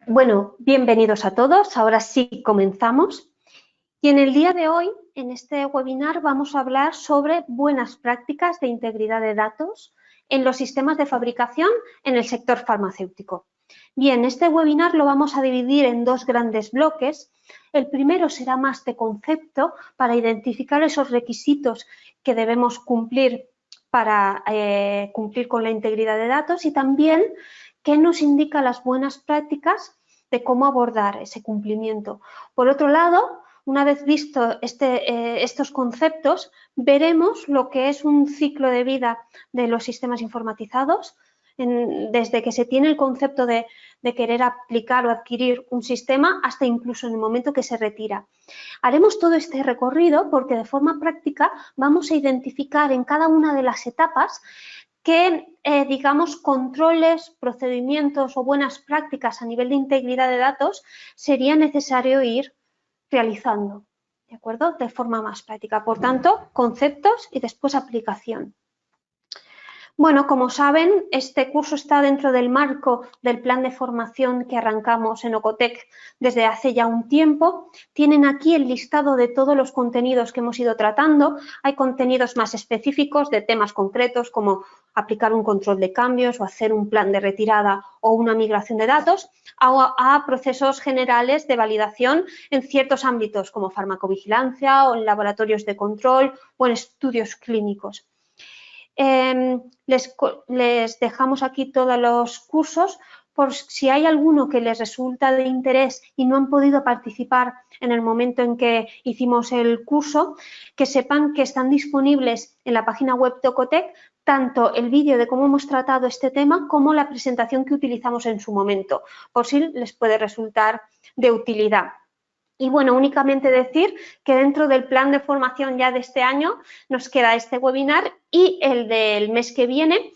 Bueno, bienvenidos a todos. Ahora sí comenzamos. Y en el día de hoy, en este webinar, vamos a hablar sobre buenas prácticas de integridad de datos en los sistemas de fabricación en el sector farmacéutico. Bien, este webinar lo vamos a dividir en dos grandes bloques. El primero será más de concepto para identificar esos requisitos que debemos cumplir para cumplir con la integridad de datos y también qué nos indica las buenas prácticas de cómo abordar ese cumplimiento. Por otro lado, una vez visto estos conceptos, veremos lo que es un ciclo de vida de los sistemas informatizados, desde que se tiene el concepto de querer aplicar o adquirir un sistema hasta incluso en el momento que se retira. Haremos todo este recorrido porque de forma práctica vamos a identificar en cada una de las etapas qué, digamos, controles, procedimientos o buenas prácticas a nivel de integridad de datos sería necesario ir realizando, ¿de acuerdo? De forma más práctica. Por tanto, conceptos y después aplicación. Bueno, como saben, este curso está dentro del marco del plan de formación que arrancamos en Ocotec desde hace ya un tiempo. Tienen aquí el listado de todos los contenidos que hemos ido tratando. Hay contenidos más específicos de temas concretos como aplicar un control de cambios o hacer un plan de retirada o una migración de datos, a procesos generales de validación en ciertos ámbitos como farmacovigilancia o en laboratorios de control o en estudios clínicos. Les dejamos aquí todos los cursos por si hay alguno que les resulta de interés y no han podido participar en el momento en que hicimos el curso, que sepan que están disponibles en la página web de Ocotec tanto el vídeo de cómo hemos tratado este tema como la presentación que utilizamos en su momento, por si les puede resultar de utilidad. Y bueno, únicamente decir que dentro del plan de formación ya de este año nos queda este webinar y el del mes que viene,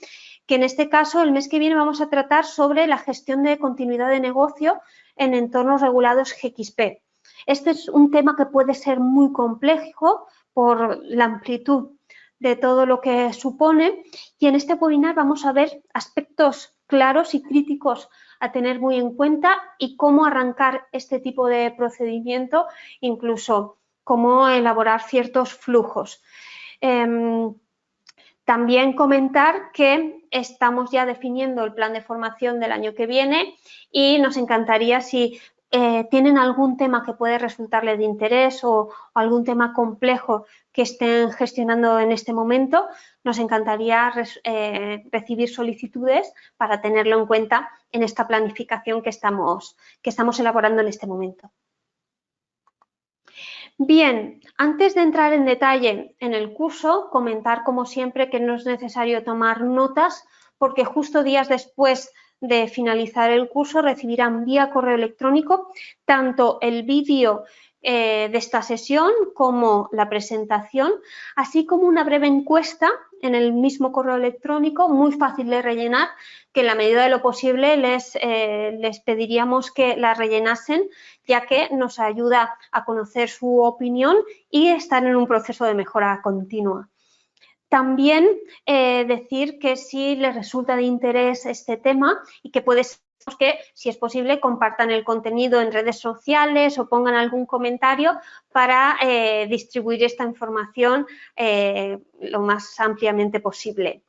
que en este caso el mes que viene vamos a tratar sobre la gestión de continuidad de negocio en entornos regulados GXP. Este es un tema que puede ser muy complejo por la amplitud de todo lo que supone y en este webinar vamos a ver aspectos claros y críticos a tener muy en cuenta y cómo arrancar este tipo de procedimiento, incluso cómo elaborar ciertos flujos. También comentar que estamos ya definiendo el plan de formación del año que viene y nos encantaría si tienen algún tema que puede resultarles de interés o algún tema complejo que estén gestionando en este momento, nos encantaría recibir solicitudes para tenerlo en cuenta en esta planificación que estamos elaborando en este momento. Bien, antes de entrar en detalle en el curso, comentar como siempre que no es necesario tomar notas porque justo días después de finalizar el curso recibirán vía correo electrónico tanto el vídeo de esta sesión como la presentación, así como una breve encuesta en el mismo correo electrónico, muy fácil de rellenar, que en la medida de lo posible les pediríamos que la rellenasen, ya que nos ayuda a conocer su opinión y estar en un proceso de mejora continua. También decir que si les resulta de interés este tema y que puede ser que, si es posible, compartan el contenido en redes sociales o pongan algún comentario para distribuir esta información lo más ampliamente posible.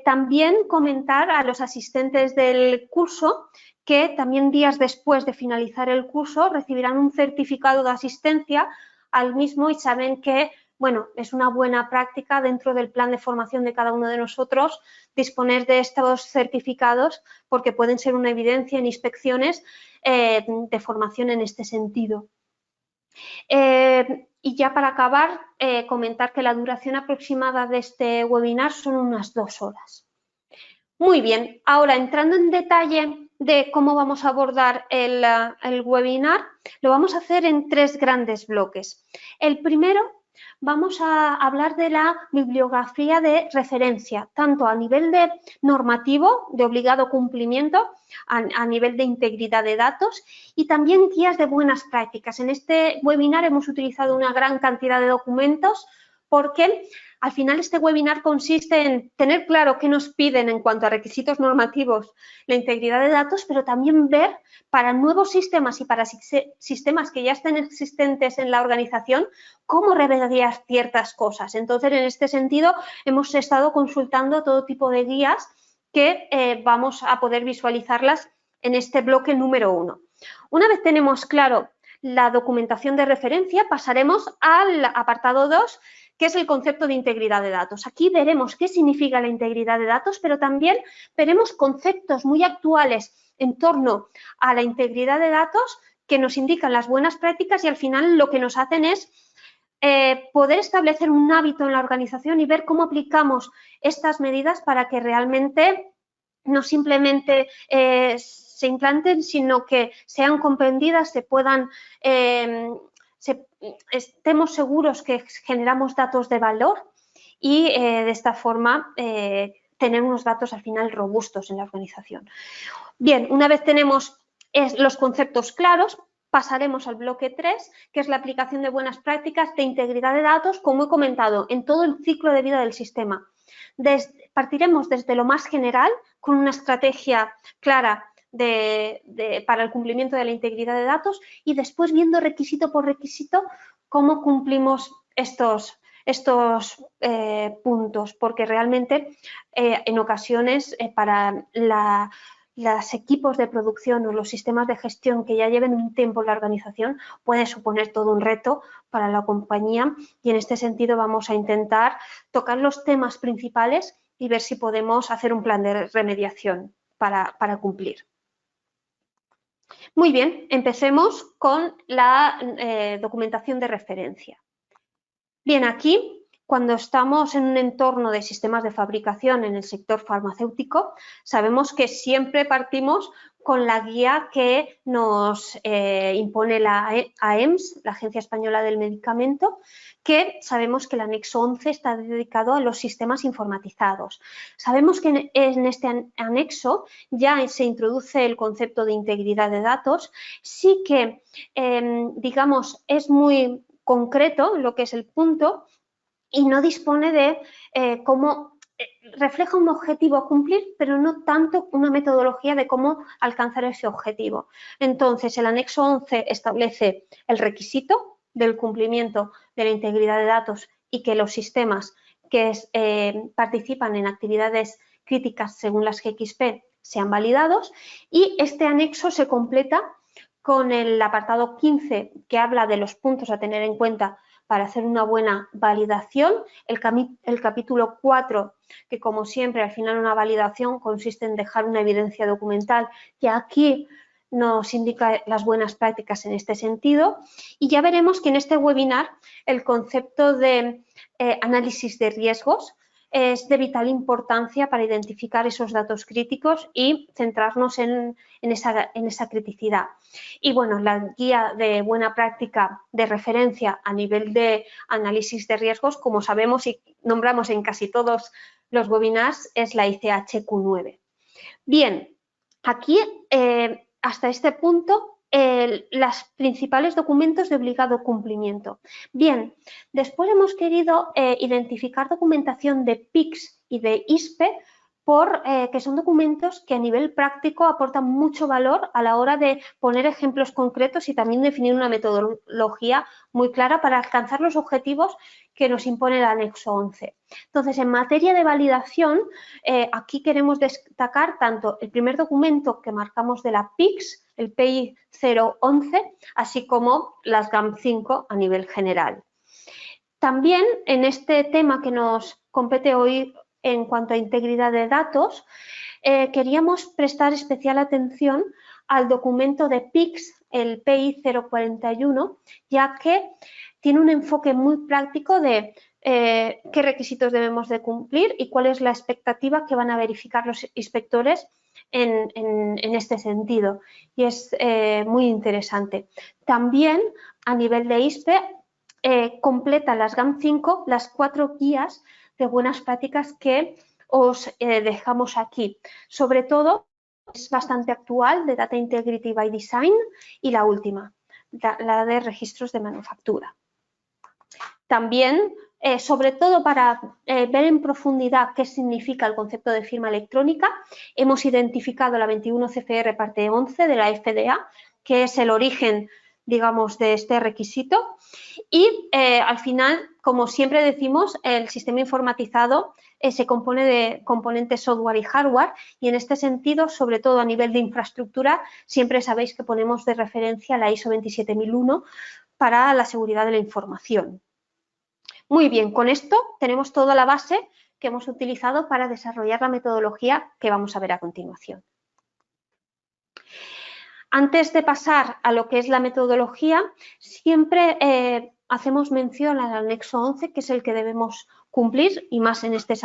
También comentar a los asistentes del curso que también días después de finalizar el curso recibirán un certificado de asistencia al mismo y saben que, bueno, es una buena práctica dentro del plan de formación de cada uno de nosotros disponer de estos certificados porque pueden ser una evidencia en inspecciones de formación en este sentido. Y ya para acabar, comentar que la duración aproximada de este webinar son unas 2 horas. Muy bien, ahora entrando en detalle de cómo vamos a abordar el webinar, lo vamos a hacer en 3 grandes bloques. El primero, vamos a hablar de la bibliografía de referencia, tanto a nivel de normativo, de obligado cumplimiento, a nivel de integridad de datos y también guías de buenas prácticas. En este webinar hemos utilizado una gran cantidad de documentos porque al final este webinar consiste en tener claro qué nos piden en cuanto a requisitos normativos la integridad de datos, pero también ver para nuevos sistemas y para sistemas que ya estén existentes en la organización cómo revelar ciertas cosas. Entonces, en este sentido, hemos estado consultando todo tipo de guías que vamos a poder visualizarlas en este bloque número 1. Una vez tenemos claro la documentación de referencia, pasaremos al apartado 2, que es el concepto de integridad de datos. Aquí veremos qué significa la integridad de datos, pero también veremos conceptos muy actuales en torno a la integridad de datos que nos indican las buenas prácticas y al final lo que nos hacen es poder establecer un hábito en la organización y ver cómo aplicamos estas medidas para que realmente no simplemente se implanten, sino que sean comprendidas, se puedan, estemos seguros que generamos datos de valor y de esta forma tener unos datos al final robustos en la organización. Bien, una vez tenemos los conceptos claros, pasaremos al bloque 3, que es la aplicación de buenas prácticas de integridad de datos, como he comentado, en todo el ciclo de vida del sistema. Partiremos desde lo más general, con una estrategia clara para el cumplimiento de la integridad de datos y después viendo requisito por requisito cómo cumplimos estos puntos, porque realmente en ocasiones para los equipos de producción o los sistemas de gestión que ya lleven un tiempo en la organización puede suponer todo un reto para la compañía y en este sentido vamos a intentar tocar los temas principales y ver si podemos hacer un plan de remediación para cumplir. Muy bien, empecemos con la documentación de referencia. Bien, aquí cuando estamos en un entorno de sistemas de fabricación en el sector farmacéutico, sabemos que siempre partimos con la guía que nos impone la AEMS, la Agencia Española del Medicamento, que sabemos que el anexo 11 está dedicado a los sistemas informatizados. Sabemos que en este anexo ya se introduce el concepto de integridad de datos, sí que, digamos, es muy concreto lo que es el punto y no dispone de cómo refleja un objetivo a cumplir, pero no tanto una metodología de cómo alcanzar ese objetivo. Entonces, el anexo 11 establece el requisito del cumplimiento de la integridad de datos y que los sistemas que participan en actividades críticas según las GXP sean validados y este anexo se completa con el apartado 15 que habla de los puntos a tener en cuenta para hacer una buena validación, el capítulo 4, que como siempre al final una validación consiste en dejar una evidencia documental, que aquí nos indica las buenas prácticas en este sentido y ya veremos que en este webinar el concepto de análisis de riesgos es de vital importancia para identificar esos datos críticos y centrarnos en esa criticidad. Y bueno, la guía de buena práctica de referencia a nivel de análisis de riesgos, como sabemos y nombramos en casi todos los webinars, es la ICH-Q9. Bien, aquí hasta este punto los principales documentos de obligado cumplimiento. Bien, después hemos querido identificar documentación de PICS y de ISPE que son documentos que a nivel práctico aportan mucho valor a la hora de poner ejemplos concretos y también definir una metodología muy clara para alcanzar los objetivos que nos impone el anexo 11. Entonces, en materia de validación, aquí queremos destacar tanto el primer documento que marcamos de la PICS, el PI 011, así como las GAM5 a nivel general. También en este tema que nos compete hoy en cuanto a integridad de datos, queríamos prestar especial atención al documento de PICS, el PI 041, ya que tiene un enfoque muy práctico de qué requisitos debemos de cumplir y cuál es la expectativa que van a verificar los inspectores en este sentido. Y es muy interesante. También a nivel de ISPE completa las GAM5 las 4 guías de buenas prácticas que os dejamos aquí. Sobre todo, es bastante actual, de Data Integrity by Design y la última, la de registros de manufactura. También sobre todo para ver en profundidad qué significa el concepto de firma electrónica, hemos identificado la 21 CFR parte 11 de la FDA, que es el origen, digamos, de este requisito. Y al final, como siempre decimos, el sistema informatizado se compone de componentes software y hardware, y en este sentido, sobre todo a nivel de infraestructura, siempre sabéis que ponemos de referencia la ISO 27001 para la seguridad de la información. Muy bien, con esto tenemos toda la base que hemos utilizado para desarrollar la metodología que vamos a ver a continuación. Antes de pasar a lo que es la metodología, siempre hacemos mención al anexo 11, que es el que debemos cumplir, y más en este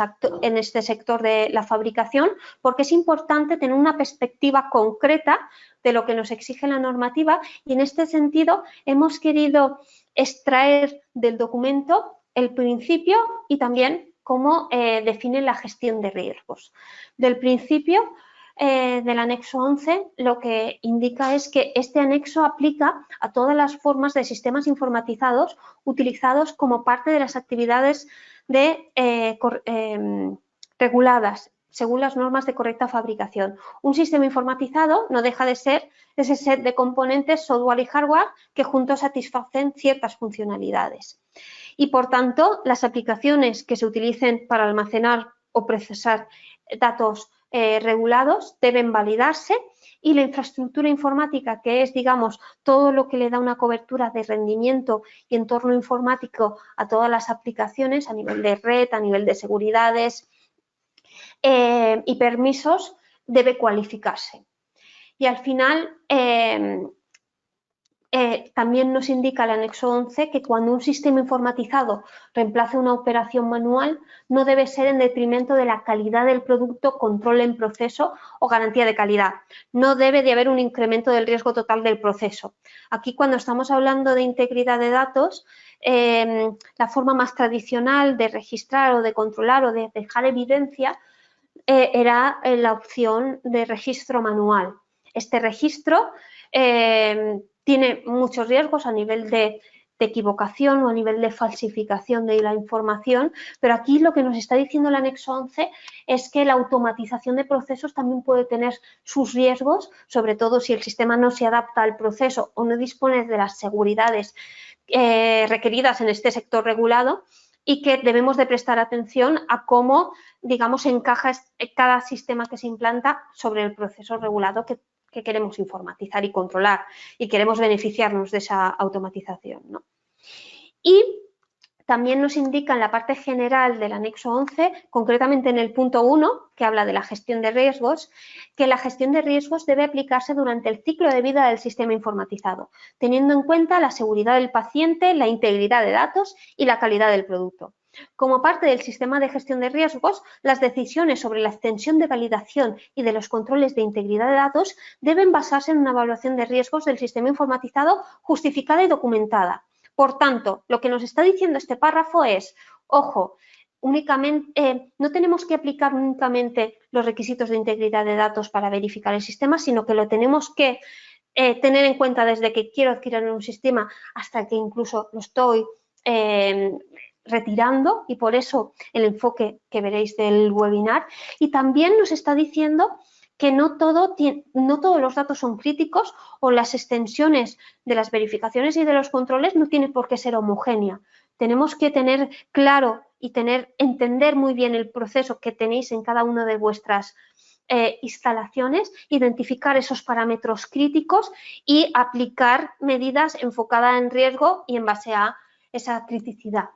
sector de la fabricación, porque es importante tener una perspectiva concreta de lo que nos exige la normativa, y en este sentido hemos querido extraer del documento el principio y también cómo define la gestión de riesgos. Del principio del anexo 11 lo que indica es que este anexo aplica a todas las formas de sistemas informatizados utilizados como parte de las actividades reguladas según las normas de correcta fabricación. Un sistema informatizado no deja de ser ese set de componentes software y hardware que juntos satisfacen ciertas funcionalidades. Y por tanto, las aplicaciones que se utilicen para almacenar o procesar datos regulados deben validarse, y la infraestructura informática, que es, digamos, todo lo que le da una cobertura de rendimiento y entorno informático a todas las aplicaciones a nivel de red, a nivel de seguridades y permisos, debe cualificarse. Y al final también nos indica el anexo 11 que cuando un sistema informatizado reemplace una operación manual, no debe ser en detrimento de la calidad del producto, control en proceso o garantía de calidad. No debe de haber un incremento del riesgo total del proceso. Aquí, cuando estamos hablando de integridad de datos, la forma más tradicional de registrar o de controlar o de dejar evidencia era la opción de registro manual. Este registro tiene muchos riesgos a nivel de equivocación o a nivel de falsificación de la información, pero aquí lo que nos está diciendo el anexo 11 es que la automatización de procesos también puede tener sus riesgos, sobre todo si el sistema no se adapta al proceso o no dispone de las seguridades requeridas en este sector regulado, y que debemos de prestar atención a cómo, digamos, encaja cada sistema que se implanta sobre el proceso regulado que queremos informatizar y controlar, y queremos beneficiarnos de esa automatización, ¿no? Y también nos indica en la parte general del anexo 11, concretamente en el punto 1, que habla de la gestión de riesgos, que la gestión de riesgos debe aplicarse durante el ciclo de vida del sistema informatizado, teniendo en cuenta la seguridad del paciente, la integridad de datos y la calidad del producto. Como parte del sistema de gestión de riesgos, las decisiones sobre la extensión de validación y de los controles de integridad de datos deben basarse en una evaluación de riesgos del sistema informatizado justificada y documentada. Por tanto, lo que nos está diciendo este párrafo es, ojo, únicamente, no tenemos que aplicar únicamente los requisitos de integridad de datos para verificar el sistema, sino que lo tenemos que tener en cuenta desde que quiero adquirir un sistema hasta que incluso lo estoy retirando, y por eso el enfoque que veréis del webinar. Y también nos está diciendo que no todos los datos son críticos, o las extensiones de las verificaciones y de los controles no tienen por qué ser homogénea. Tenemos que tener claro y entender muy bien el proceso que tenéis en cada una de vuestras instalaciones, identificar esos parámetros críticos y aplicar medidas enfocadas en riesgo y en base a esa criticidad.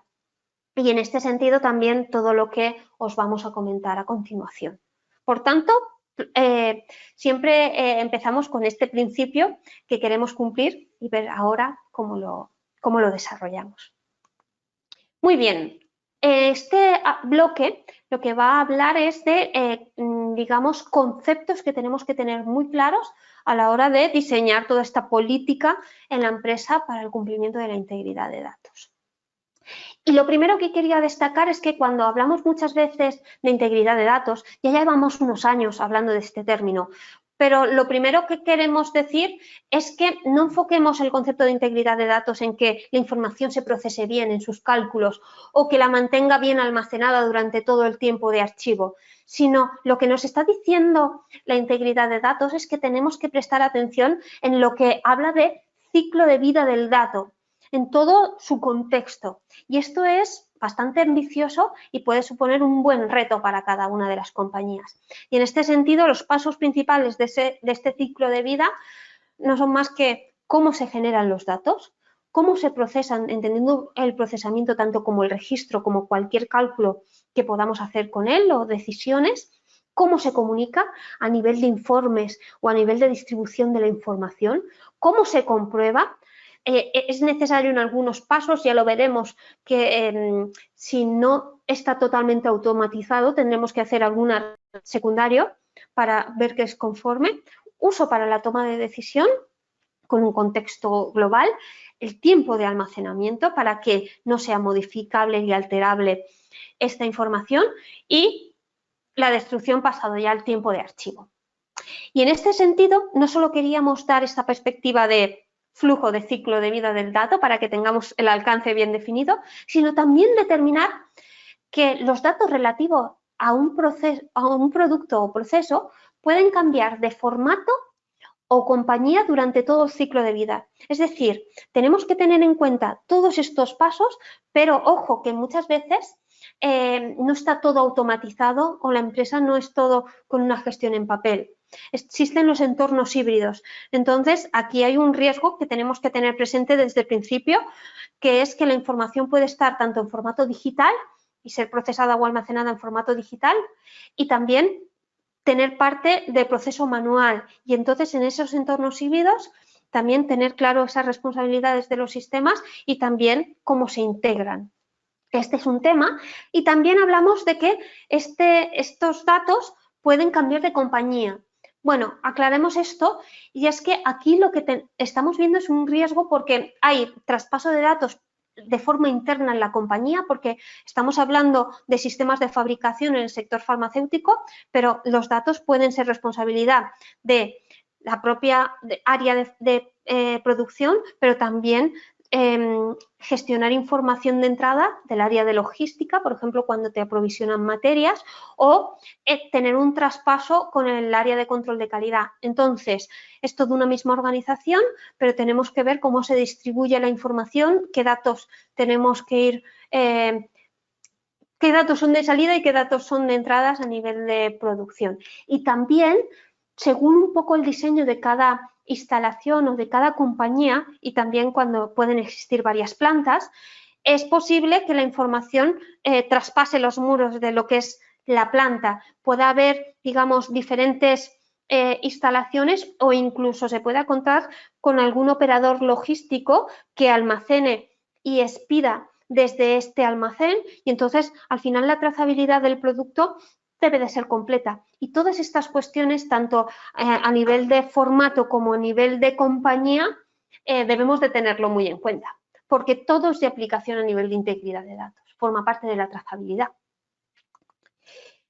Y en este sentido también todo lo que os vamos a comentar a continuación. Por tanto, siempre empezamos con este principio que queremos cumplir y ver ahora cómo lo desarrollamos. Muy bien, este bloque lo que va a hablar es de, digamos, conceptos que tenemos que tener muy claros a la hora de diseñar toda esta política en la empresa para el cumplimiento de la integridad de datos. Y lo primero que quería destacar es que cuando hablamos muchas veces de integridad de datos, ya llevamos unos años hablando de este término, Pero lo primero que queremos decir es que no enfoquemos el concepto de integridad de datos en que la información se procese bien en sus cálculos o que la mantenga bien almacenada durante todo el tiempo de archivo, sino lo que nos está diciendo la integridad de datos es que tenemos que prestar atención en lo que habla de ciclo de vida del dato, en todo su contexto. Y esto es bastante ambicioso y puede suponer un buen reto para cada una de las compañías. Y en este sentido, los pasos principales de este ciclo de vida no son más que cómo se generan los datos, cómo se procesan, entendiendo el procesamiento tanto como el registro, como cualquier cálculo que podamos hacer con él o decisiones, cómo se comunica a nivel de informes o a nivel de distribución de la información, cómo se comprueba. Es necesario en algunos pasos, ya lo veremos, que si no está totalmente automatizado tendremos que hacer algún secundario para ver que es conforme. Uso para la toma de decisión con un contexto global, el tiempo de almacenamiento para que no sea modificable y alterable esta información y la destrucción pasado ya el tiempo de archivo. Y en este sentido, no solo queríamos dar esta perspectiva de flujo de ciclo de vida del dato para que tengamos el alcance bien definido, sino también determinar que los datos relativos a un producto o proceso pueden cambiar de formato o compañía durante todo el ciclo de vida. Es decir, tenemos que tener en cuenta todos estos pasos, pero ojo que muchas veces no está todo automatizado o la empresa no es todo con una gestión en papel. Existen los entornos híbridos. Entonces, aquí hay un riesgo que tenemos que tener presente desde el principio, que es que la información puede estar tanto en formato digital y ser procesada o almacenada en formato digital y también tener parte del proceso manual. Y entonces, en esos entornos híbridos, también tener claro esas responsabilidades de los sistemas y también cómo se integran. Este es un tema. Y también hablamos de que estos datos pueden cambiar de compañía. Bueno, aclaremos esto y es que aquí lo que estamos viendo es un riesgo porque hay traspaso de datos de forma interna en la compañía porque estamos hablando de sistemas de fabricación en el sector farmacéutico, pero los datos pueden ser responsabilidad de la propia área de producción, pero también gestionar información de entrada del área de logística, por ejemplo, cuando te aprovisionan materias, o tener un traspaso con el área de control de calidad. Entonces, es toda una misma organización, pero tenemos que ver cómo se distribuye la información, qué datos tenemos que ir, qué datos son de salida y qué datos son de entradas a nivel de producción. Y también, según un poco el diseño de cada instalación o de cada compañía y también cuando pueden existir varias plantas, es posible que la información traspase los muros de lo que es la planta. Puede haber, digamos, diferentes instalaciones o incluso se pueda contar con algún operador logístico que almacene y expida desde este almacén y entonces al final la trazabilidad del producto debe de ser completa. Y todas estas cuestiones, tanto a nivel de formato como a nivel de compañía, debemos de tenerlo muy en cuenta, porque todo es de aplicación a nivel de integridad de datos, forma parte de la trazabilidad.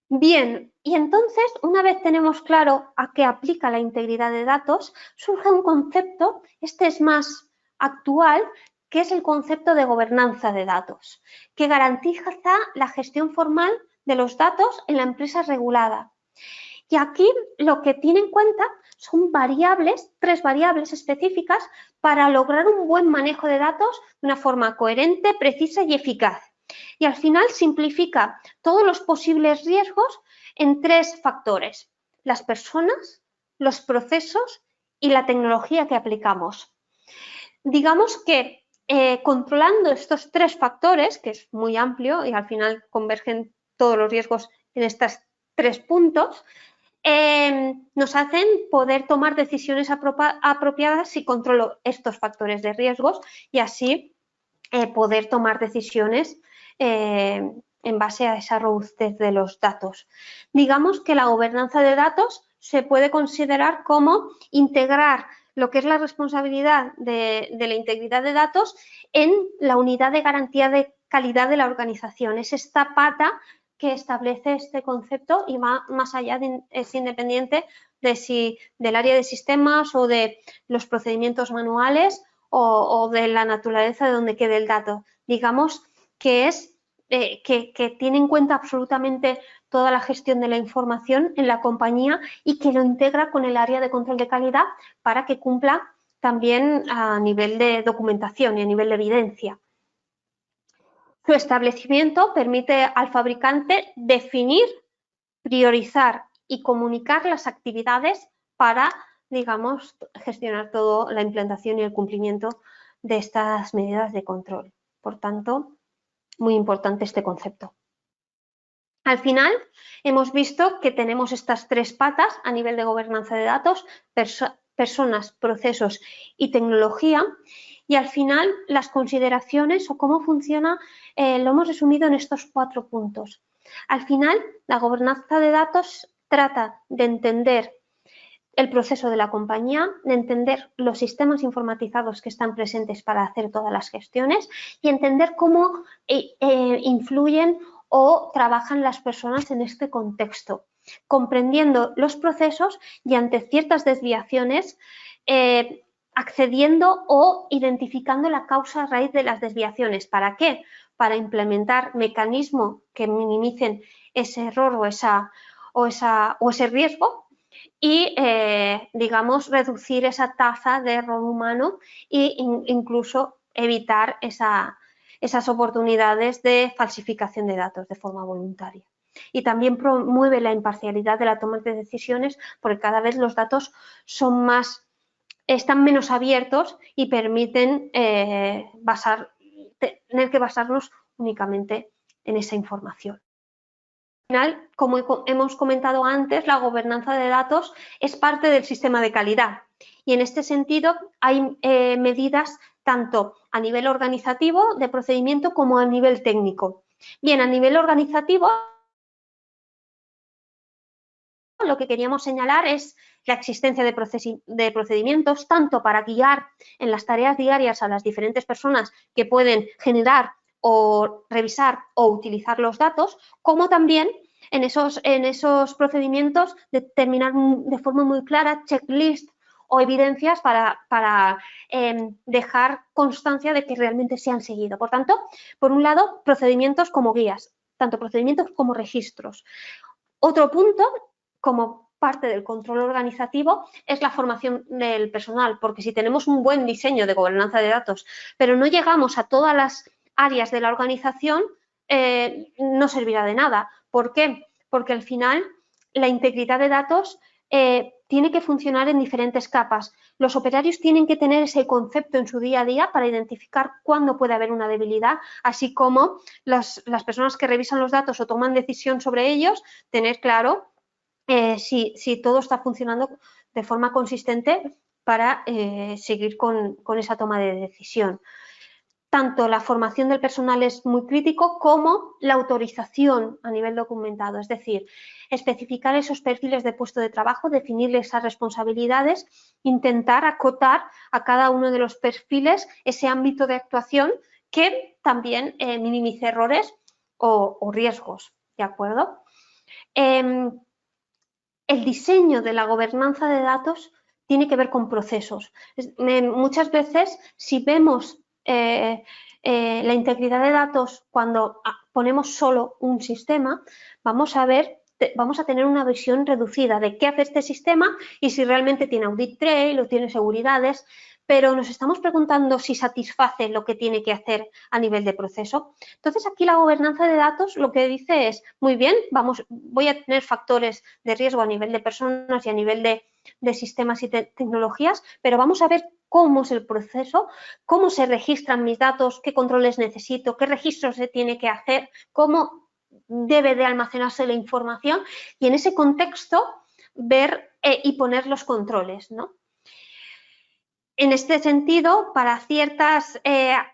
Bien, y entonces, una vez tenemos claro a qué aplica la integridad de datos, surge un concepto, este es más actual, que es el concepto de gobernanza de datos, que garantiza la gestión formal de los datos en la empresa regulada. Y aquí lo que tiene en cuenta son variables, 3 variables específicas para lograr un buen manejo de datos de una forma coherente, precisa y eficaz. Y al final simplifica todos los posibles riesgos en 3 factores: las personas, los procesos y la tecnología que aplicamos. Digamos que controlando estos 3 factores, que es muy amplio y al final convergen todos los riesgos en estos 3 puntos, nos hacen poder tomar decisiones apropiadas si controlo estos factores de riesgos y así poder tomar decisiones en base a esa robustez de los datos. Digamos que la gobernanza de datos se puede considerar como integrar lo que es la responsabilidad de la integridad de datos en la unidad de garantía de calidad de la organización. Es esta pata que establece este concepto y va más allá, es independiente del área de sistemas o de los procedimientos manuales o de la naturaleza de donde quede el dato. Digamos que que tiene en cuenta absolutamente toda la gestión de la información en la compañía y que lo integra con el área de control de calidad para que cumpla también a nivel de documentación y a nivel de evidencia. Su establecimiento permite al fabricante definir, priorizar y comunicar las actividades para, digamos, gestionar toda la implantación y el cumplimiento de estas medidas de control. Por tanto, muy importante este concepto. Al final, hemos visto que tenemos estas tres patas a nivel de gobernanza de datos, personas, procesos y tecnología. Y al final, las consideraciones o cómo funciona lo hemos resumido en estos 4 puntos. Al final, la gobernanza de datos trata de entender el proceso de la compañía, de entender los sistemas informatizados que están presentes para hacer todas las gestiones y entender cómo influyen o trabajan las personas en este contexto, comprendiendo los procesos y ante ciertas desviaciones accediendo o identificando la causa raíz de las desviaciones. ¿Para qué? Para implementar mecanismos que minimicen ese error o ese riesgo y, digamos, reducir esa tasa de error humano e incluso evitar esas oportunidades de falsificación de datos de forma voluntaria. Y también promueve la imparcialidad de la toma de decisiones porque cada vez los datos están menos abiertos y permiten tener que basarnos únicamente en esa información. Al final, como hemos comentado antes, la gobernanza de datos es parte del sistema de calidad y en este sentido hay medidas tanto a nivel organizativo de procedimiento como a nivel técnico. Bien, a nivel organizativo lo que queríamos señalar es la existencia de procedimientos tanto para guiar en las tareas diarias a las diferentes personas que pueden generar o revisar o utilizar los datos, como también en esos procedimientos determinar de forma muy clara checklist o evidencias para dejar constancia de que realmente se han seguido. Por tanto, por un lado, procedimientos como guías, tanto procedimientos como registros. Otro punto, como parte del control organizativo, es la formación del personal, porque si tenemos un buen diseño de gobernanza de datos, pero no llegamos a todas las áreas de la organización, no servirá de nada. ¿Por qué? Porque al final la integridad de datos tiene que funcionar en diferentes capas. Los operarios tienen que tener ese concepto en su día a día para identificar cuándo puede haber una debilidad, así como las personas que revisan los datos o toman decisión sobre ellos, tener claro si todo está funcionando de forma consistente para seguir con esa toma de decisión. Tanto la formación del personal es muy crítico como la autorización a nivel documentado, es decir, especificar esos perfiles de puesto de trabajo, definirle esas responsabilidades, intentar acotar a cada uno de los perfiles ese ámbito de actuación que también minimice errores o riesgos, ¿de acuerdo? El diseño de la gobernanza de datos tiene que ver con procesos. Muchas veces, si vemos la integridad de datos cuando ponemos solo un sistema, vamos a tener una visión reducida de qué hace este sistema y si realmente tiene audit trail o tiene seguridades, pero nos estamos preguntando si satisface lo que tiene que hacer a nivel de proceso. Entonces, aquí la gobernanza de datos lo que dice es, muy bien, voy a tener factores de riesgo a nivel de personas y a nivel de sistemas y tecnologías, pero vamos a ver cómo es el proceso, cómo se registran mis datos, qué controles necesito, qué registros se tiene que hacer, cómo debe de almacenarse la información y en ese contexto ver y poner los controles, ¿no? En este sentido, para ciertas,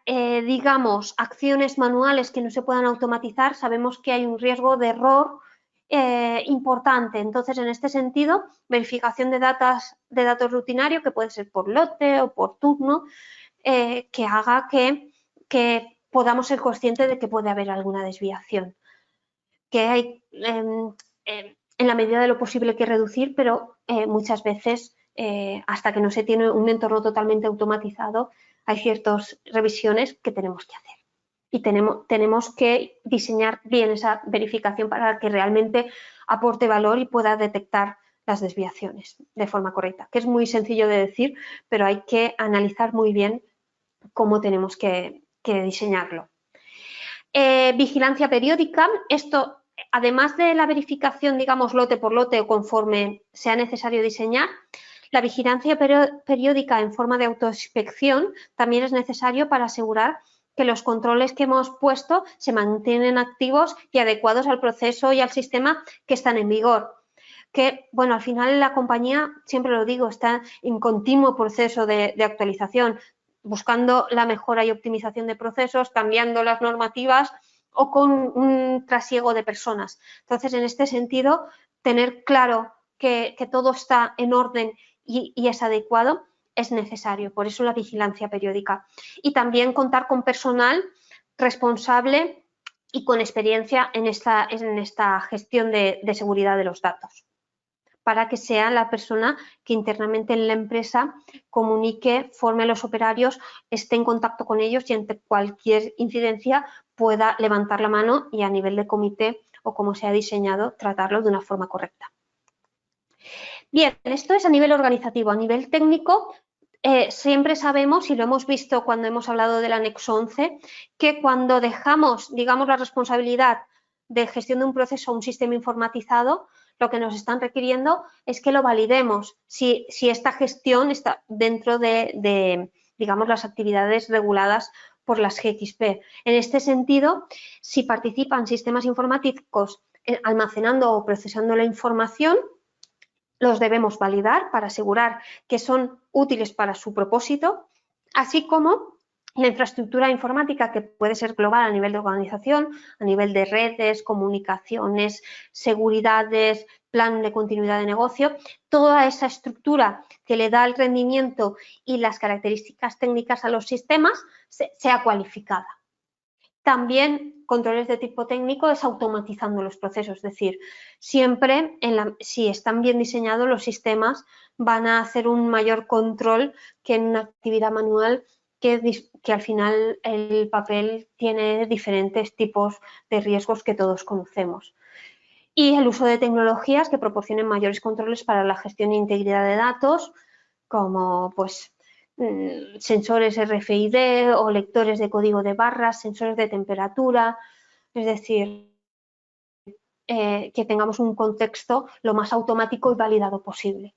digamos, acciones manuales que no se puedan automatizar, sabemos que hay un riesgo de error importante. Entonces, en este sentido, verificación de datos rutinario, que puede ser por lote o por turno, que haga que podamos ser conscientes de que puede haber alguna desviación. Que hay en la medida de lo posible que reducir, pero muchas veces, hasta que no se tiene un entorno totalmente automatizado, hay ciertas revisiones que tenemos que hacer. Y tenemos que diseñar bien esa verificación para que realmente aporte valor y pueda detectar las desviaciones de forma correcta, que es muy sencillo de decir, pero hay que analizar muy bien cómo tenemos que diseñarlo. Vigilancia periódica, esto además de la verificación, digamos, lote por lote o conforme sea necesario diseñar, la vigilancia periódica en forma de autoinspección también es necesario para asegurar que los controles que hemos puesto se mantienen activos y adecuados al proceso y al sistema que están en vigor. Que, bueno, al final la compañía, siempre lo digo, está en continuo proceso de actualización, buscando la mejora y optimización de procesos, cambiando las normativas o con un trasiego de personas. Entonces, en este sentido, tener claro que todo está en orden y es adecuado es necesario. Por eso la vigilancia periódica. Y también contar con personal responsable y con experiencia en esta gestión de seguridad de los datos, para que sea la persona que internamente en la empresa comunique, forme a los operarios, esté en contacto con ellos y ante cualquier incidencia pueda levantar la mano y a nivel de comité o como se ha diseñado, tratarlo de una forma correcta. Bien, esto es a nivel organizativo. A nivel técnico, siempre sabemos, y lo hemos visto cuando hemos hablado del anexo 11, que cuando dejamos, digamos, la responsabilidad de gestión de un proceso a un sistema informatizado, lo que nos están requiriendo es que lo validemos, si esta gestión está dentro de, digamos, las actividades reguladas por las GXP. En este sentido, si participan sistemas informáticos almacenando o procesando la información, los debemos validar para asegurar que son útiles para su propósito, así como la infraestructura informática, que puede ser global a nivel de organización, a nivel de redes, comunicaciones, seguridades, plan de continuidad de negocio, toda esa estructura que le da el rendimiento y las características técnicas a los sistemas sea cualificada. También controles de tipo técnico es automatizando los procesos, es decir, siempre si están bien diseñados los sistemas van a hacer un mayor control que en una actividad manual que al final el papel tiene diferentes tipos de riesgos que todos conocemos. Y el uso de tecnologías que proporcionen mayores controles para la gestión e integridad de datos, como pues sensores RFID o lectores de código de barras, sensores de temperatura, es decir, que tengamos un contexto lo más automático y validado posible.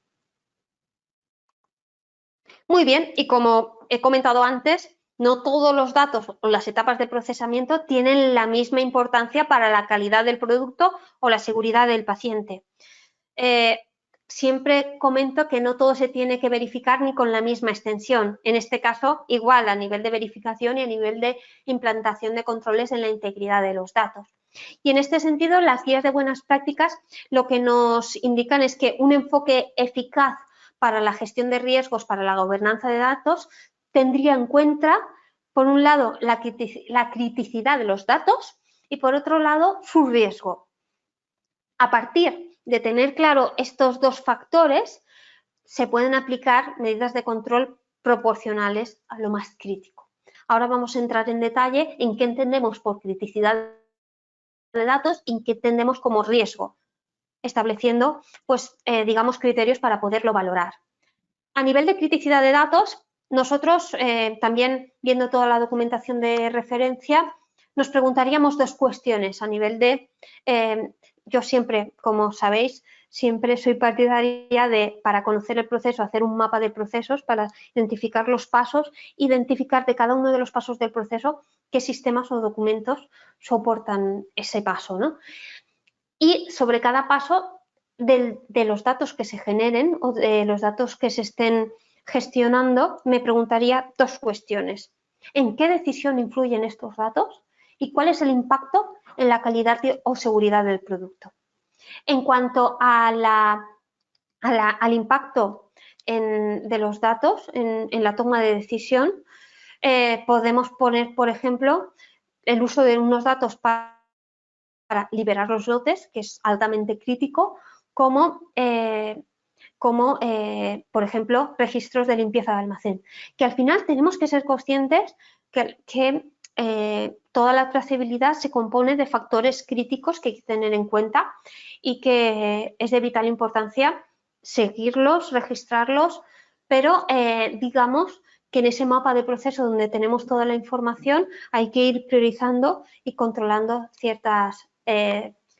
Muy bien, y como he comentado antes, no todos los datos o las etapas de procesamiento tienen la misma importancia para la calidad del producto o la seguridad del paciente. Siempre comento que no todo se tiene que verificar ni con la misma extensión. En este caso, igual a nivel de verificación y a nivel de implantación de controles en la integridad de los datos. Y en este sentido, las guías de buenas prácticas lo que nos indican es que un enfoque eficaz para la gestión de riesgos, para la gobernanza de datos, tendría en cuenta, por un lado, la criticidad de los datos y, por otro lado, su riesgo. A partir de tener claro estos dos factores, se pueden aplicar medidas de control proporcionales a lo más crítico. Ahora vamos a entrar en detalle en qué entendemos por criticidad de datos y en qué entendemos como riesgo, estableciendo, pues, digamos, criterios para poderlo valorar. A nivel de criticidad de datos, nosotros, también viendo toda la documentación de referencia, nos preguntaríamos dos cuestiones a nivel de, yo siempre, como sabéis, siempre soy partidaria de, para conocer el proceso, hacer un mapa de procesos para identificar los pasos, identificar de cada uno de los pasos del proceso qué sistemas o documentos soportan ese paso, ¿no? Y sobre cada paso de los datos que se generen o de los datos que se estén gestionando, me preguntaría dos cuestiones. ¿En qué decisión influyen estos datos? ¿Y cuál es el impacto en la calidad o seguridad del producto? En cuanto al impacto de los datos en la toma de decisión, podemos poner, por ejemplo, el uso de unos datos para para liberar los lotes, que es altamente crítico, como por ejemplo, registros de limpieza de almacén. Que al final tenemos que ser conscientes que toda la trazabilidad se compone de factores críticos que hay que tener en cuenta y que es de vital importancia seguirlos, registrarlos, pero digamos que en ese mapa de proceso donde tenemos toda la información hay que ir priorizando y controlando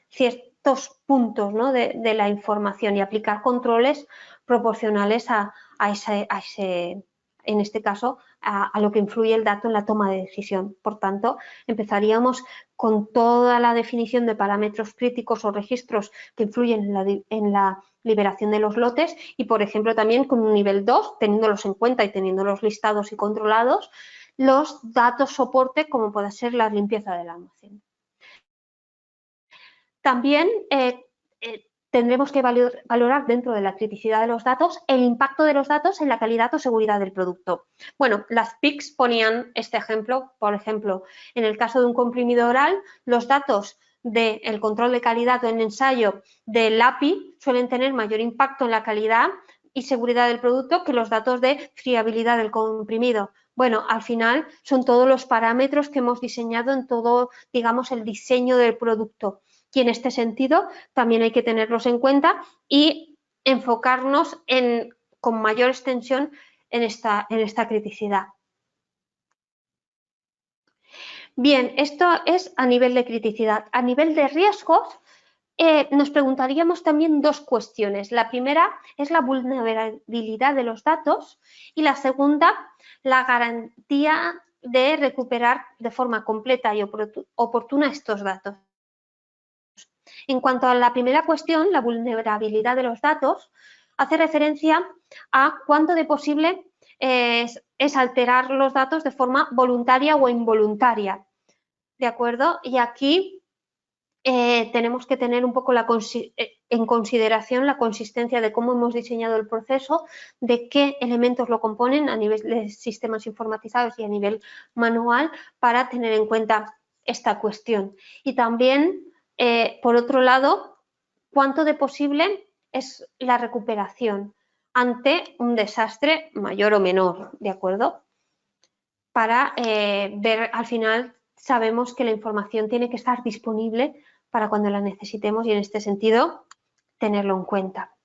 ciertos puntos, ¿no?, de la información y aplicar controles proporcionales a ese, en este caso, a lo que influye el dato en la toma de decisión. Por tanto, empezaríamos con toda la definición de parámetros críticos o registros que influyen en la liberación de los lotes y, por ejemplo, también con un nivel 2, teniéndolos en cuenta y teniéndolos listados y controlados, los datos soporte como puede ser la limpieza del almacén. También tendremos que valorar dentro de la criticidad de los datos el impacto de los datos en la calidad o seguridad del producto. Bueno, las PICs ponían este ejemplo, por ejemplo, en el caso de un comprimido oral, los datos del control de calidad o en ensayo del API suelen tener mayor impacto en la calidad y seguridad del producto que los datos de friabilidad del comprimido. Bueno, al final son todos los parámetros que hemos diseñado en todo, digamos, el diseño del producto. Y en este sentido también hay que tenerlos en cuenta y enfocarnos con mayor extensión en esta criticidad. Bien, esto es a nivel de criticidad. A nivel de riesgos, nos preguntaríamos también dos cuestiones. La primera es la vulnerabilidad de los datos y la segunda, la garantía de recuperar de forma completa y oportuna estos datos. En cuanto a la primera cuestión, la vulnerabilidad de los datos, hace referencia a cuánto de posible es alterar los datos de forma voluntaria o involuntaria, ¿de acuerdo? Y aquí tenemos que tener un poco en consideración la consistencia de cómo hemos diseñado el proceso, de qué elementos lo componen a nivel de sistemas informatizados y a nivel manual para tener en cuenta esta cuestión. Y también, por otro lado, cuánto de posible es la recuperación ante un desastre mayor o menor, ¿de acuerdo? Para ver, al final, sabemos que la información tiene que estar disponible para cuando la necesitemos y en este sentido tenerlo en cuenta.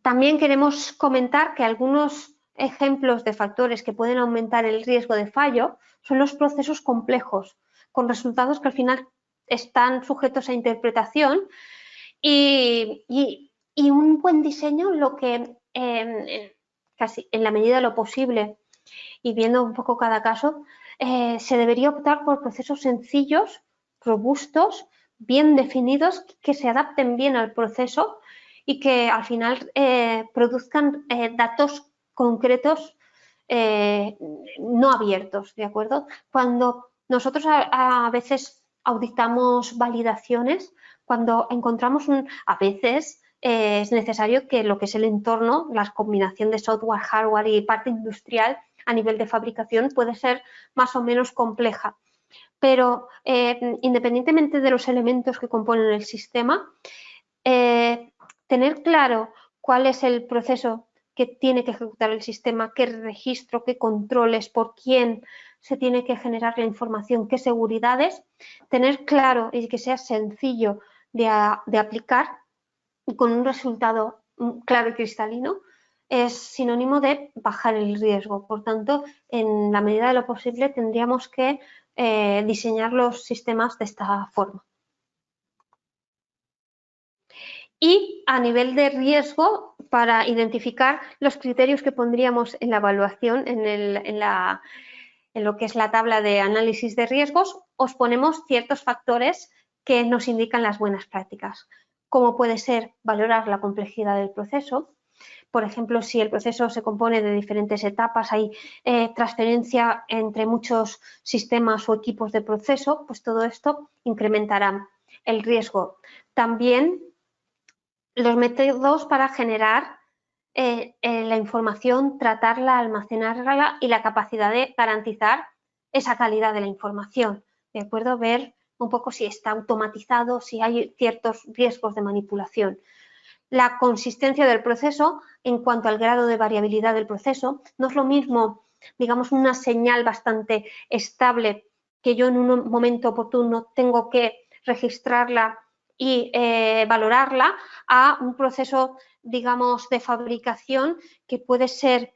También queremos comentar que algunos ejemplos de factores que pueden aumentar el riesgo de fallo son los procesos complejos, con resultados que al final están sujetos a interpretación y un buen diseño, lo que casi en la medida de lo posible y viendo un poco cada caso, se debería optar por procesos sencillos, robustos, bien definidos, que se adapten bien al proceso y que al final produzcan datos concretos no abiertos, ¿de acuerdo? Cuando nosotros a veces auditamos validaciones, cuando encontramos a veces es necesario que lo que es el entorno, la combinación de software, hardware y parte industrial a nivel de fabricación puede ser más o menos compleja. Pero independientemente de los elementos que componen el sistema, tener claro cuál es el proceso que tiene que ejecutar el sistema, qué registro, qué controles, por quién se tiene que generar la información, qué seguridades, tener claro y que sea sencillo de aplicar con un resultado claro y cristalino, es sinónimo de bajar el riesgo. Por tanto, en la medida de lo posible tendríamos que diseñar los sistemas de esta forma. Y a nivel de riesgo, para identificar los criterios que pondríamos en la evaluación, en lo que es la tabla de análisis de riesgos, os ponemos ciertos factores que nos indican las buenas prácticas, como puede ser valorar la complejidad del proceso. Por ejemplo, si el proceso se compone de diferentes etapas, hay transferencia entre muchos sistemas o equipos de proceso, pues todo esto incrementará el riesgo. También los métodos para generar la información, tratarla, almacenarla y la capacidad de garantizar esa calidad de la información, ¿de acuerdo? Ver un poco si está automatizado, si hay ciertos riesgos de manipulación. La consistencia del proceso en cuanto al grado de variabilidad del proceso. No es lo mismo, digamos, una señal bastante estable que yo en un momento oportuno tengo que registrarla y valorarla, a un proceso, digamos, de fabricación que puede ser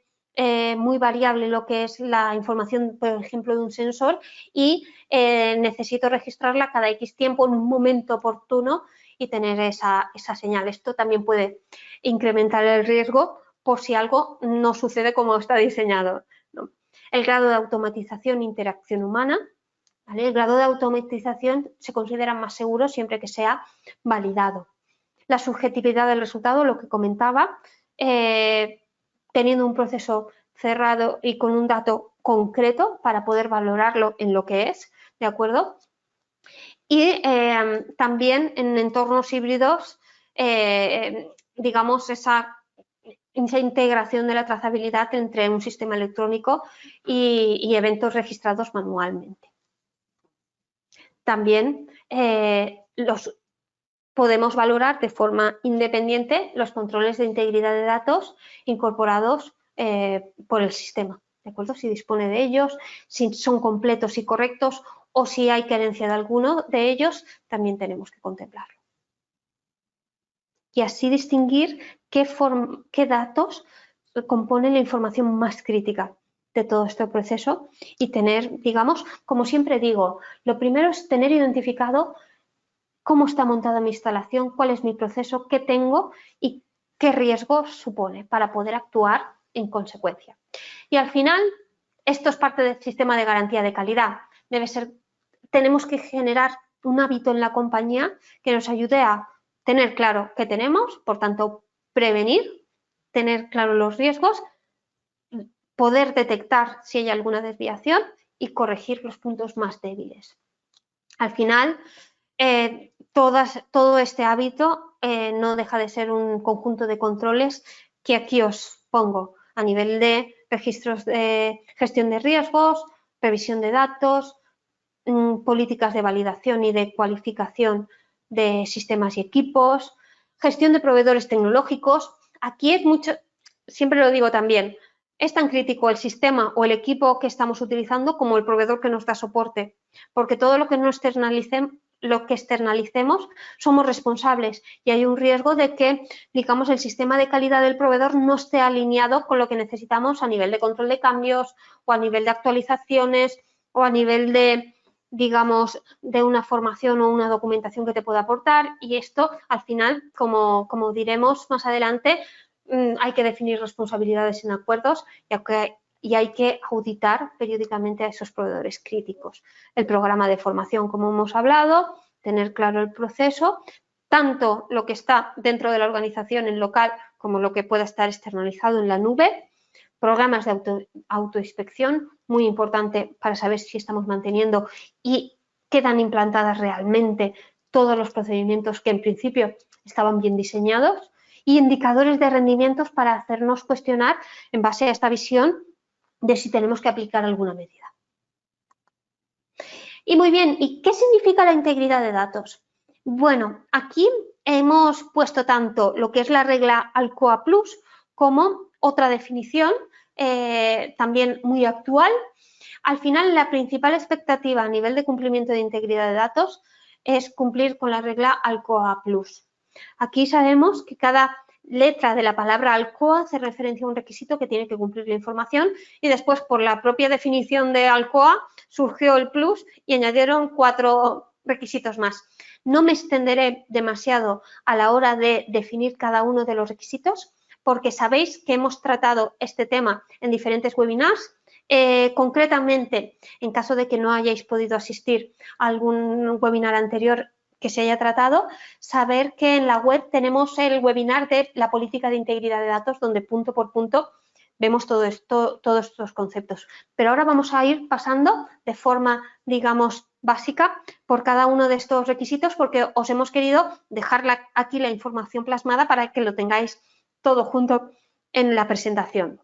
muy variable lo que es la información, por ejemplo, de un sensor, y necesito registrarla cada X tiempo en un momento oportuno y tener esa señal. Esto también puede incrementar el riesgo por si algo no sucede como está diseñado, ¿no? El grado de automatización e interacción humana. ¿Vale? El grado de automatización se considera más seguro siempre que sea validado. La subjetividad del resultado, lo que comentaba, teniendo un proceso cerrado y con un dato concreto para poder valorarlo en lo que es, ¿de acuerdo? Y también en entornos híbridos, digamos, esa integración de la trazabilidad entre un sistema electrónico y eventos registrados manualmente. También podemos valorar de forma independiente los controles de integridad de datos incorporados por el sistema, ¿de acuerdo? Si dispone de ellos, si son completos y correctos, o si hay carencia de alguno de ellos, también tenemos que contemplarlo. Y así distinguir qué datos componen la información más crítica de todo este proceso y tener, digamos, como siempre digo, lo primero es tener identificado cómo está montada mi instalación, cuál es mi proceso, qué tengo y qué riesgo supone para poder actuar en consecuencia. Y al final, esto es parte del sistema de garantía de calidad. Tenemos que generar un hábito en la compañía que nos ayude a tener claro qué tenemos, por tanto, prevenir, tener claro los riesgos, poder detectar si hay alguna desviación y corregir los puntos más débiles. Al final, todo este hábito no deja de ser un conjunto de controles que aquí os pongo a nivel de registros de gestión de riesgos, revisión de datos, políticas de validación y de cualificación de sistemas y equipos, gestión de proveedores tecnológicos. Aquí es mucho, siempre lo digo también, es tan crítico el sistema o el equipo que estamos utilizando como el proveedor que nos da soporte, porque todo lo que no externalicemos somos responsables y hay un riesgo de que, digamos, el sistema de calidad del proveedor no esté alineado con lo que necesitamos a nivel de control de cambios o a nivel de actualizaciones o a nivel de, digamos, de una formación o una documentación que te pueda aportar, y esto al final, como diremos más adelante, hay que definir responsabilidades en acuerdos y hay que auditar periódicamente a esos proveedores críticos. El programa de formación, como hemos hablado, tener claro el proceso, tanto lo que está dentro de la organización en local como lo que pueda estar externalizado en la nube. Programas de autoinspección, muy importante para saber si estamos manteniendo y quedan implantadas realmente todos los procedimientos que en principio estaban bien diseñados, y indicadores de rendimientos para hacernos cuestionar en base a esta visión de si tenemos que aplicar alguna medida. Y muy bien, ¿y qué significa la integridad de datos? Bueno, aquí hemos puesto tanto lo que es la regla ALCOA Plus como otra definición también muy actual. Al final, la principal expectativa a nivel de cumplimiento de integridad de datos es cumplir con la regla ALCOA Plus. Aquí sabemos que cada letra de la palabra ALCOA hace referencia a un requisito que tiene que cumplir la información, y después, por la propia definición de ALCOA, surgió el Plus y añadieron 4 requisitos más. No me extenderé demasiado a la hora de definir cada uno de los requisitos, porque sabéis que hemos tratado este tema en diferentes webinars. Concretamente, en caso de que no hayáis podido asistir a algún webinar anterior que se haya tratado, saber que en la web tenemos el webinar de la política de integridad de datos, donde punto por punto vemos todos estos conceptos. Pero ahora vamos a ir pasando de forma, digamos, básica por cada uno de estos requisitos, porque os hemos querido dejar aquí la información plasmada para que lo tengáis todo junto en la presentación.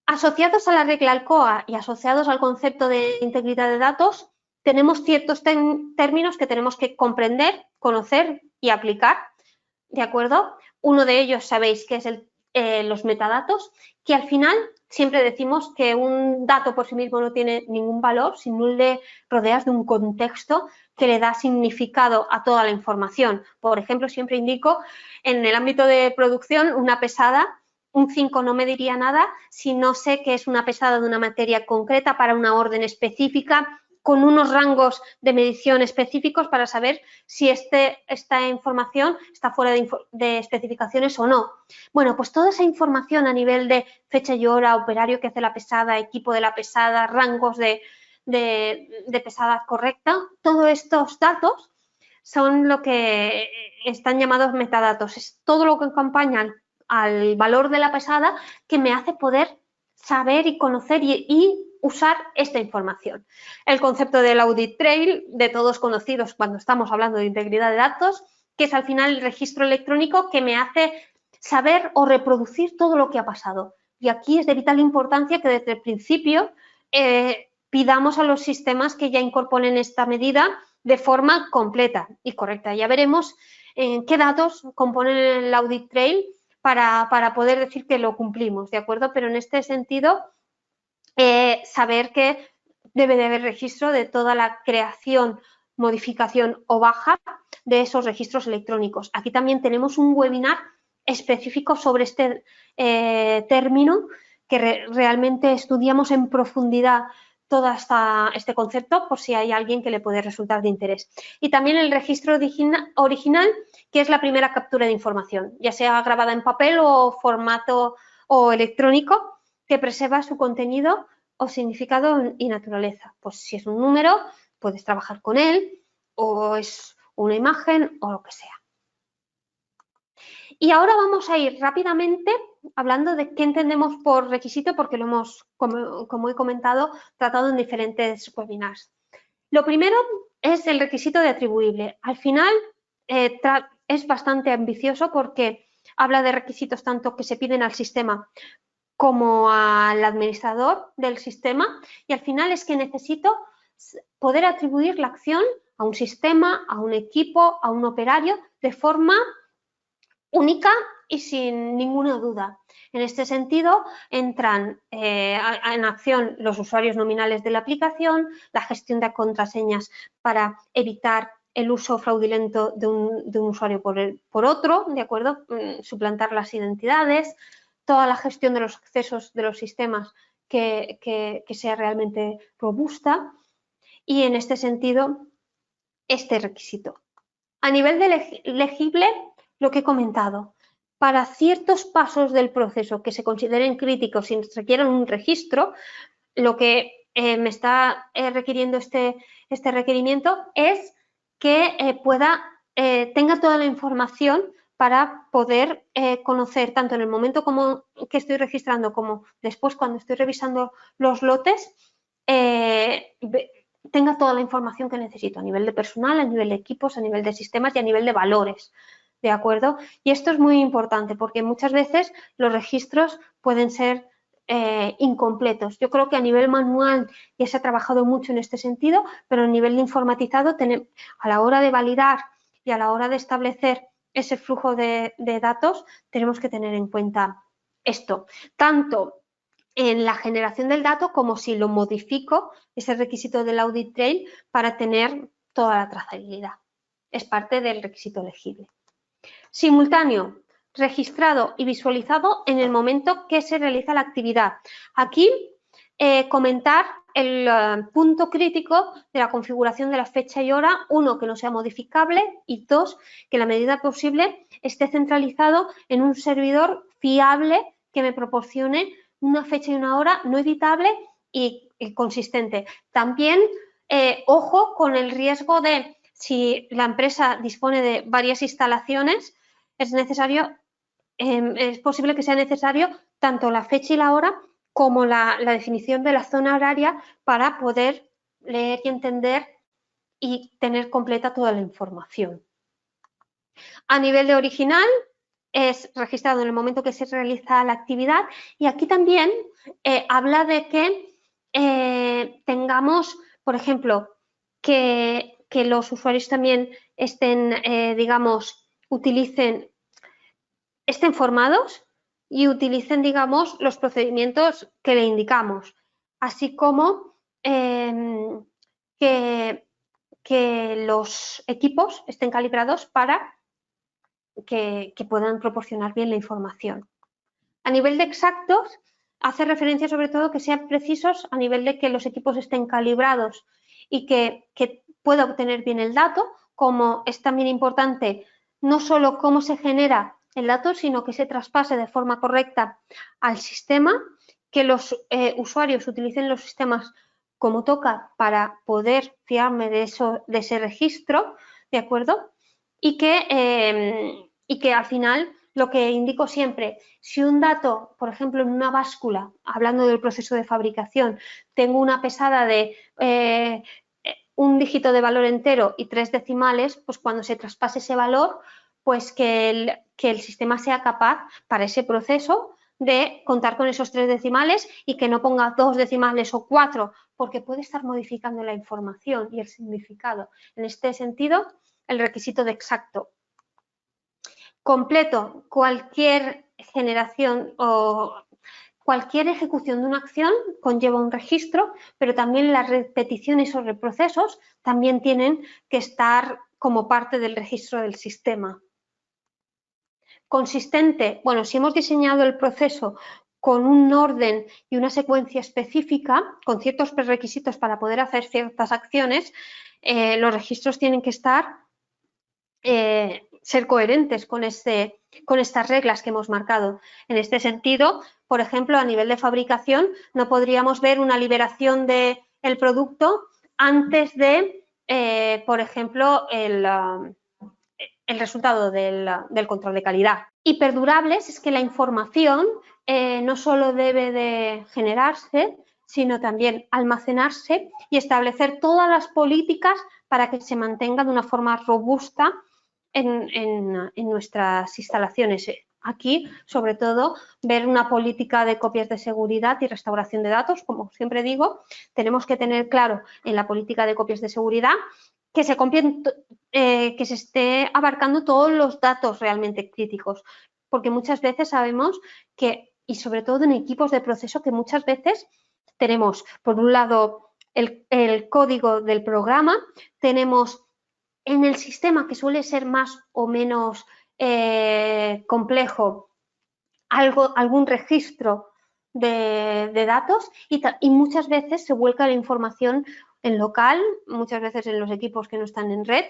Asociados a la regla ALCOA y asociados al concepto de integridad de datos, tenemos ciertos términos que tenemos que comprender, conocer y aplicar, ¿de acuerdo? Uno de ellos sabéis que es los metadatos, que al final siempre decimos que un dato por sí mismo no tiene ningún valor si no le rodeas de un contexto que le da significado a toda la información. Por ejemplo, siempre indico, en el ámbito de producción, una pesada, un 5 no me diría nada si no sé que es una pesada de una materia concreta para una orden específica, con unos rangos de medición específicos para saber si esta información está fuera de especificaciones o no. Bueno, pues toda esa información a nivel de fecha y hora, operario que hace la pesada, equipo de la pesada, rangos de pesada correcta, todos estos datos son lo que están llamados metadatos. Es todo lo que acompaña al valor de la pesada que me hace poder saber y conocer y usar esta información. El concepto del audit trail, de todos conocidos cuando estamos hablando de integridad de datos, que es al final el registro electrónico que me hace saber o reproducir todo lo que ha pasado. Y aquí es de vital importancia que desde el principio pidamos a los sistemas que ya incorporen esta medida de forma completa y correcta. Ya veremos qué datos componen el audit trail para poder decir que lo cumplimos, ¿de acuerdo? Pero en este sentido, saber que debe de haber registro de toda la creación, modificación o baja de esos registros electrónicos. Aquí también tenemos un webinar específico sobre este término que realmente estudiamos en profundidad todo este concepto por si hay alguien que le puede resultar de interés. Y también el registro original, que es la primera captura de información, ya sea grabada en papel o formato o electrónico, que preserva su contenido o significado y naturaleza. Pues si es un número, puedes trabajar con él, o es una imagen o lo que sea. Y ahora vamos a ir rápidamente hablando de qué entendemos por requisito, porque lo hemos, como he comentado, tratado en diferentes webinars. Lo primero es el requisito de atribuible. Al final es bastante ambicioso porque habla de requisitos tanto que se piden al sistema como al administrador del sistema, y al final es que necesito poder atribuir la acción a un sistema, a un equipo, a un operario de forma única y sin ninguna duda. En este sentido, entran en acción los usuarios nominales de la aplicación, la gestión de contraseñas para evitar el uso fraudulento de un usuario por otro, ¿de acuerdo? Suplantar las identidades, toda la gestión de los accesos de los sistemas que sea realmente robusta, y en este sentido, este requisito. A nivel de legible, lo que he comentado, para ciertos pasos del proceso que se consideren críticos y requieran un registro, lo que me está requiriendo este requerimiento es que tenga toda la información para poder conocer, tanto en el momento que estoy registrando como después cuando estoy revisando los lotes, tenga toda la información que necesito a nivel de personal, a nivel de equipos, a nivel de sistemas y a nivel de valores, ¿de acuerdo? Y esto es muy importante porque muchas veces los registros pueden ser incompletos. Yo creo que a nivel manual ya se ha trabajado mucho en este sentido, pero a nivel informatizado, a la hora de validar y a la hora de establecer ese flujo de datos, tenemos que tener en cuenta esto. Tanto en la generación del dato como si lo modifico, ese requisito del audit trail, para tener toda la trazabilidad. Es parte del requisito elegible. Simultáneo, registrado y visualizado en el momento que se realiza la actividad. Aquí comentar el punto crítico de la configuración de la fecha y hora, uno, que no sea modificable, y dos, que en la medida posible esté centralizado en un servidor fiable que me proporcione una fecha y una hora no editable y consistente. También, ojo con el riesgo de, si la empresa dispone de varias instalaciones, es posible que sea necesario tanto la fecha y la hora como la definición de la zona horaria para poder leer y entender y tener completa toda la información. A nivel de original, es registrado en el momento que se realiza la actividad, y aquí también habla de que tengamos, por ejemplo, que los usuarios también estén, digamos, estén formados y utilicen, digamos, los procedimientos que le indicamos, así como que los equipos estén calibrados para que puedan proporcionar bien la información. A nivel de exactos, hace referencia sobre todo que sean precisos a nivel de que los equipos estén calibrados y que pueda obtener bien el dato, como es también importante no solo cómo se genera el dato, sino que se traspase de forma correcta al sistema, que los usuarios utilicen los sistemas como toca para poder fiarme de ese registro, ¿de acuerdo? Y que al final, lo que indico siempre, si un dato, por ejemplo, en una báscula, hablando del proceso de fabricación, tengo una pesada de un dígito de valor entero y 3 decimales, pues cuando se traspase ese valor, pues que el sistema sea capaz para ese proceso de contar con esos 3 decimales y que no ponga 2 decimales o 4, porque puede estar modificando la información y el significado. En este sentido, el requisito de exacto. Completo, cualquier generación o cualquier ejecución de una acción conlleva un registro, pero también las repeticiones o reprocesos también tienen que estar como parte del registro del sistema. Consistente, bueno, si hemos diseñado el proceso con un orden y una secuencia específica, con ciertos prerequisitos para poder hacer ciertas acciones, los registros tienen que ser coherentes con estas reglas que hemos marcado. En este sentido, por ejemplo, a nivel de fabricación, no podríamos ver una liberación del producto antes de, por ejemplo, el resultado del control de calidad. Y perdurables es que la información no solo debe de generarse, sino también almacenarse y establecer todas las políticas para que se mantenga de una forma robusta en nuestras instalaciones. Aquí, sobre todo, ver una política de copias de seguridad y restauración de datos. Como siempre digo, tenemos que tener claro en la política de copias de seguridad que se esté abarcando todos los datos realmente críticos, porque muchas veces sabemos que, y sobre todo en equipos de proceso, que muchas veces tenemos, por un lado, el código del programa, tenemos en el sistema, que suele ser más o menos complejo, algún registro de datos y muchas veces se vuelca la información en local, muchas veces en los equipos que no están en red,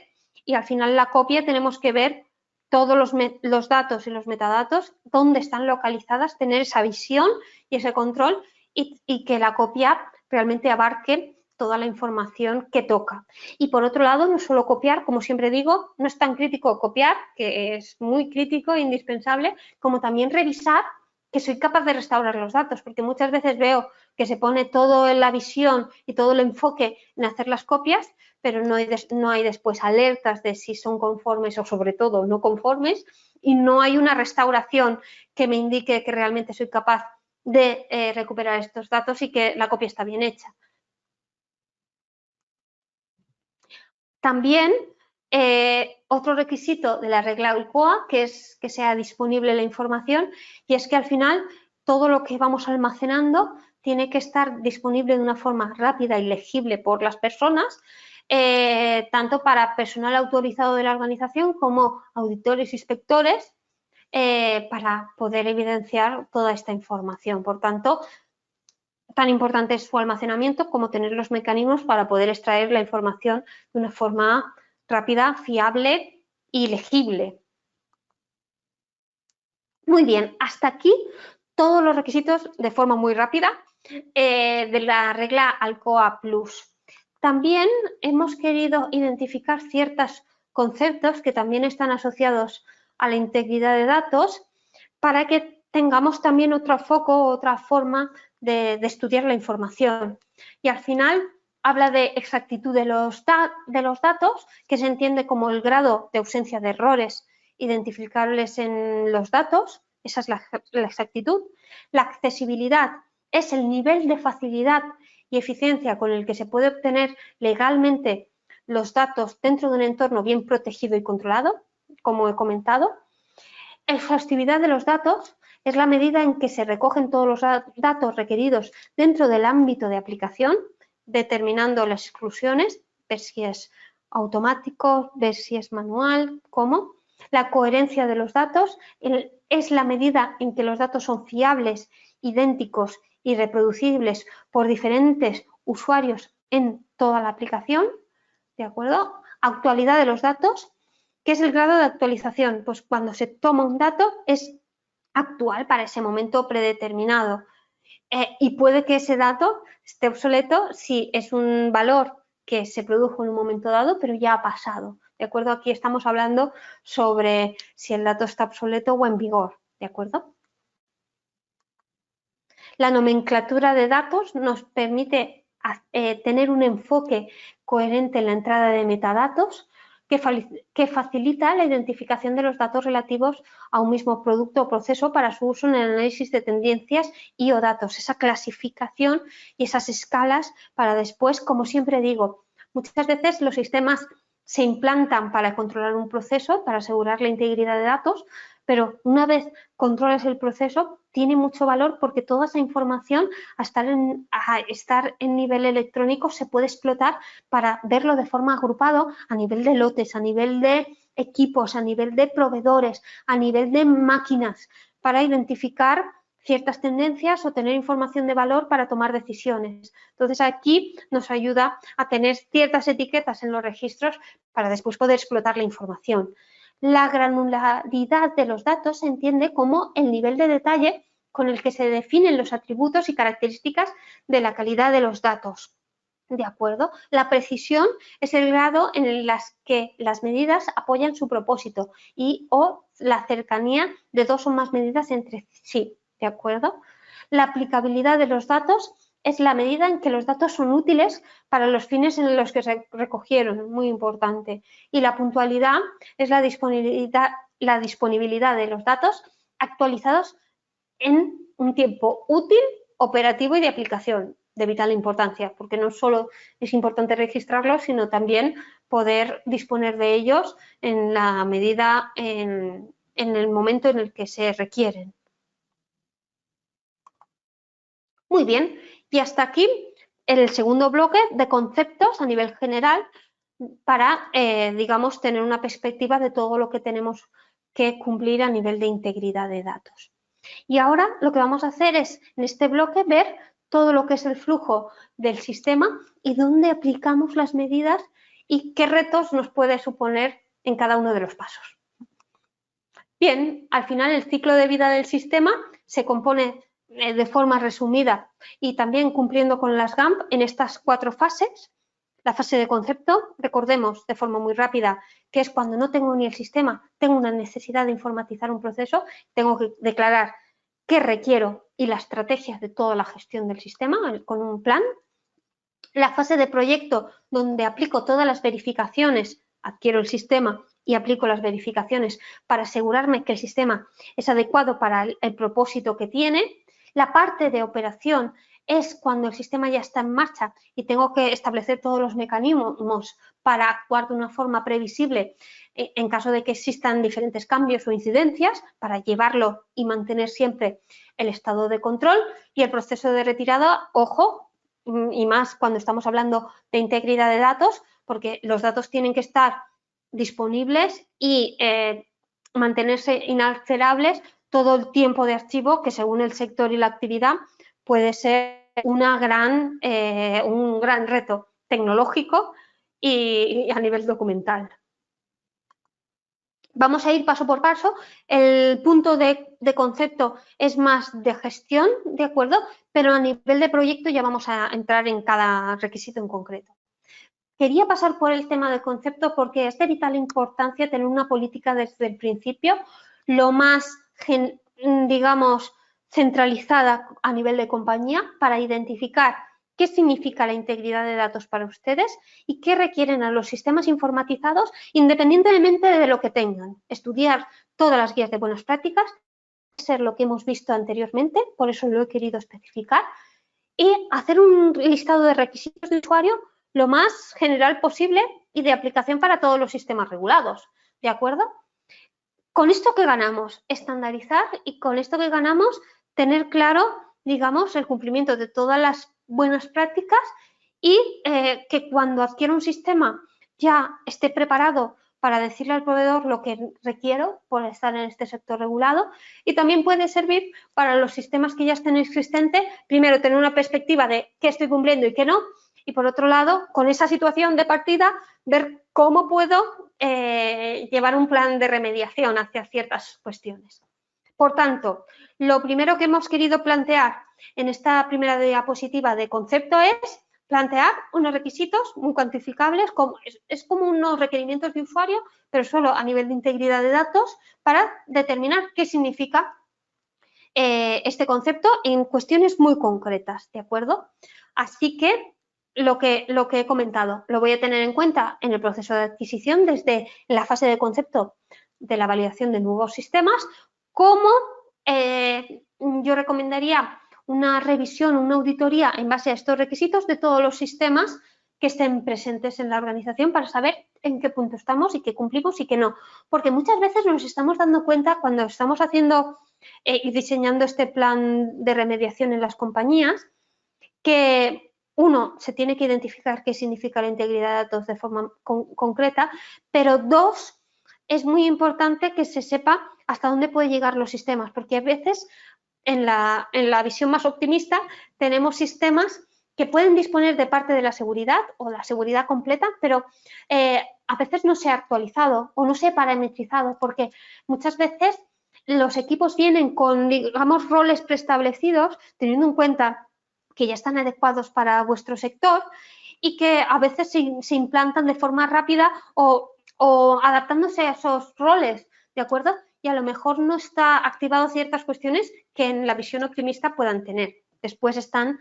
y al final la copia tenemos que ver todos los datos y los metadatos, dónde están localizadas, tener esa visión y ese control y que la copia realmente abarque toda la información que toca. Y por otro lado, no solo copiar, como siempre digo, no es tan crítico copiar, que es muy crítico e indispensable, como también revisar que soy capaz de restaurar los datos, porque muchas veces veo que se pone todo en la visión y todo el enfoque en hacer las copias, pero no hay después alertas de si son conformes o sobre todo no conformes y no hay una restauración que me indique que realmente soy capaz de recuperar estos datos y que la copia está bien hecha. También otro requisito de la regla ULCOA, que es que sea disponible la información, y es que al final todo lo que vamos almacenando tiene que estar disponible de una forma rápida y legible por las personas, tanto para personal autorizado de la organización como auditores e inspectores, para poder evidenciar toda esta información. Por tanto, tan importante es su almacenamiento como tener los mecanismos para poder extraer la información de una forma rápida, fiable y legible. Muy bien, hasta aquí todos los requisitos de forma muy rápida de la regla ALCOA Plus. También hemos querido identificar ciertos conceptos que también están asociados a la integridad de datos para que tengamos también otro foco, otra forma de estudiar la información. Y al final habla de exactitud de los datos, que se entiende como el grado de ausencia de errores identificables en los datos, esa es la exactitud. La accesibilidad es el nivel de facilidad y eficiencia con el que se puede obtener legalmente los datos dentro de un entorno bien protegido y controlado, como he comentado. Exhaustividad de los datos es la medida en que se recogen todos los datos requeridos dentro del ámbito de aplicación, determinando las exclusiones, ver si es automático, ver si es manual, cómo. La coherencia de los datos es la medida en que los datos son fiables, idénticos y reproducibles por diferentes usuarios en toda la aplicación, ¿de acuerdo? Actualidad de los datos, ¿qué es el grado de actualización? Pues cuando se toma un dato es actual para ese momento predeterminado y puede que ese dato esté obsoleto si es un valor que se produjo en un momento dado, pero ya ha pasado, ¿de acuerdo? Aquí estamos hablando sobre si el dato está obsoleto o en vigor, ¿de acuerdo? La nomenclatura de datos nos permite tener un enfoque coherente en la entrada de metadatos que facilita la identificación de los datos relativos a un mismo producto o proceso para su uso en el análisis de tendencias y o datos, esa clasificación y esas escalas para después, como siempre digo, muchas veces los sistemas se implantan para controlar un proceso, para asegurar la integridad de datos, pero una vez controlas el proceso, tiene mucho valor porque toda esa información, a estar en nivel electrónico, se puede explotar para verlo de forma agrupado a nivel de lotes, a nivel de equipos, a nivel de proveedores, a nivel de máquinas, para identificar ciertas tendencias o tener información de valor para tomar decisiones. Entonces, aquí nos ayuda a tener ciertas etiquetas en los registros para después poder explotar la información. La granularidad de los datos se entiende como el nivel de detalle con el que se definen los atributos y características de la calidad de los datos. ¿De acuerdo? La precisión es el grado en las que las medidas apoyan su propósito y o la cercanía de dos o más medidas entre sí. ¿De acuerdo? La aplicabilidad de los datos es la medida en que los datos son útiles para los fines en los que se recogieron, muy importante. Y la puntualidad es la disponibilidad de los datos actualizados en un tiempo útil, operativo y de aplicación, de vital importancia, porque no solo es importante registrarlos, sino también poder disponer de ellos en la medida, en el momento en el que se requieren. Muy bien, y hasta aquí el segundo bloque de conceptos a nivel general para, digamos, tener una perspectiva de todo lo que tenemos que cumplir a nivel de integridad de datos. Y ahora lo que vamos a hacer es, en este bloque, ver todo lo que es el flujo del sistema y dónde aplicamos las medidas y qué retos nos puede suponer en cada uno de los pasos. Bien, al final el ciclo de vida del sistema se compone de forma resumida y también cumpliendo con las GAMP en estas 4 fases. La fase de concepto, recordemos de forma muy rápida, que es cuando no tengo ni el sistema, tengo una necesidad de informatizar un proceso, tengo que declarar qué requiero y la estrategia de toda la gestión del sistema con un plan. La fase de proyecto, donde aplico todas las verificaciones, adquiero el sistema y aplico las verificaciones para asegurarme que el sistema es adecuado para el propósito que tiene. La parte de operación es cuando el sistema ya está en marcha y tengo que establecer todos los mecanismos para actuar de una forma previsible en caso de que existan diferentes cambios o incidencias para llevarlo y mantener siempre el estado de control. Y el proceso de retirada, ojo, y más cuando estamos hablando de integridad de datos, porque los datos tienen que estar disponibles y mantenerse inalterables todo el tiempo de archivo, que según el sector y la actividad puede ser un gran reto tecnológico y a nivel documental. Vamos a ir paso por paso. El punto de concepto es más de gestión, ¿de acuerdo? Pero a nivel de proyecto ya vamos a entrar en cada requisito en concreto. Quería pasar por el tema del concepto porque es de vital importancia tener una política desde el principio lo más, digamos, centralizada a nivel de compañía para identificar qué significa la integridad de datos para ustedes y qué requieren a los sistemas informatizados independientemente de lo que tengan. Estudiar todas las guías de buenas prácticas, ser lo que hemos visto anteriormente, por eso lo he querido especificar, y hacer un listado de requisitos de usuario lo más general posible y de aplicación para todos los sistemas regulados, ¿de acuerdo? ¿Con esto qué ganamos? Estandarizar, y con esto que ganamos tener claro, digamos, el cumplimiento de todas las buenas prácticas y que cuando adquiera un sistema ya esté preparado para decirle al proveedor lo que requiero por estar en este sector regulado, y también puede servir para los sistemas que ya estén existentes, primero tener una perspectiva de qué estoy cumpliendo y qué no, y por otro lado, con esa situación de partida, ver cómo puedo llevar un plan de remediación hacia ciertas cuestiones. Por tanto, lo primero que hemos querido plantear en esta primera diapositiva de concepto es plantear unos requisitos muy cuantificables, es como unos requerimientos de usuario, pero solo a nivel de integridad de datos, para determinar qué significa este concepto en cuestiones muy concretas, ¿de acuerdo? Así que lo que he comentado lo voy a tener en cuenta en el proceso de adquisición desde la fase de concepto de la validación de nuevos sistemas, como yo recomendaría una revisión, una auditoría en base a estos requisitos de todos los sistemas que estén presentes en la organización para saber en qué punto estamos y qué cumplimos y qué no. Porque muchas veces nos estamos dando cuenta cuando estamos haciendo y diseñando este plan de remediación en las compañías, que uno, se tiene que identificar qué significa la integridad de datos de forma concreta, pero dos, es muy importante que se sepa hasta dónde pueden llegar los sistemas, porque a veces en la visión más optimista tenemos sistemas que pueden disponer de parte de la seguridad o la seguridad completa, pero a veces no se ha actualizado o no se ha parametrizado, porque muchas veces los equipos vienen con, digamos, roles preestablecidos, teniendo en cuenta que ya están adecuados para vuestro sector y que a veces se implantan de forma rápida o adaptándose a esos roles, ¿de acuerdo? Y a lo mejor no está activado ciertas cuestiones que en la visión optimista puedan tener. Después están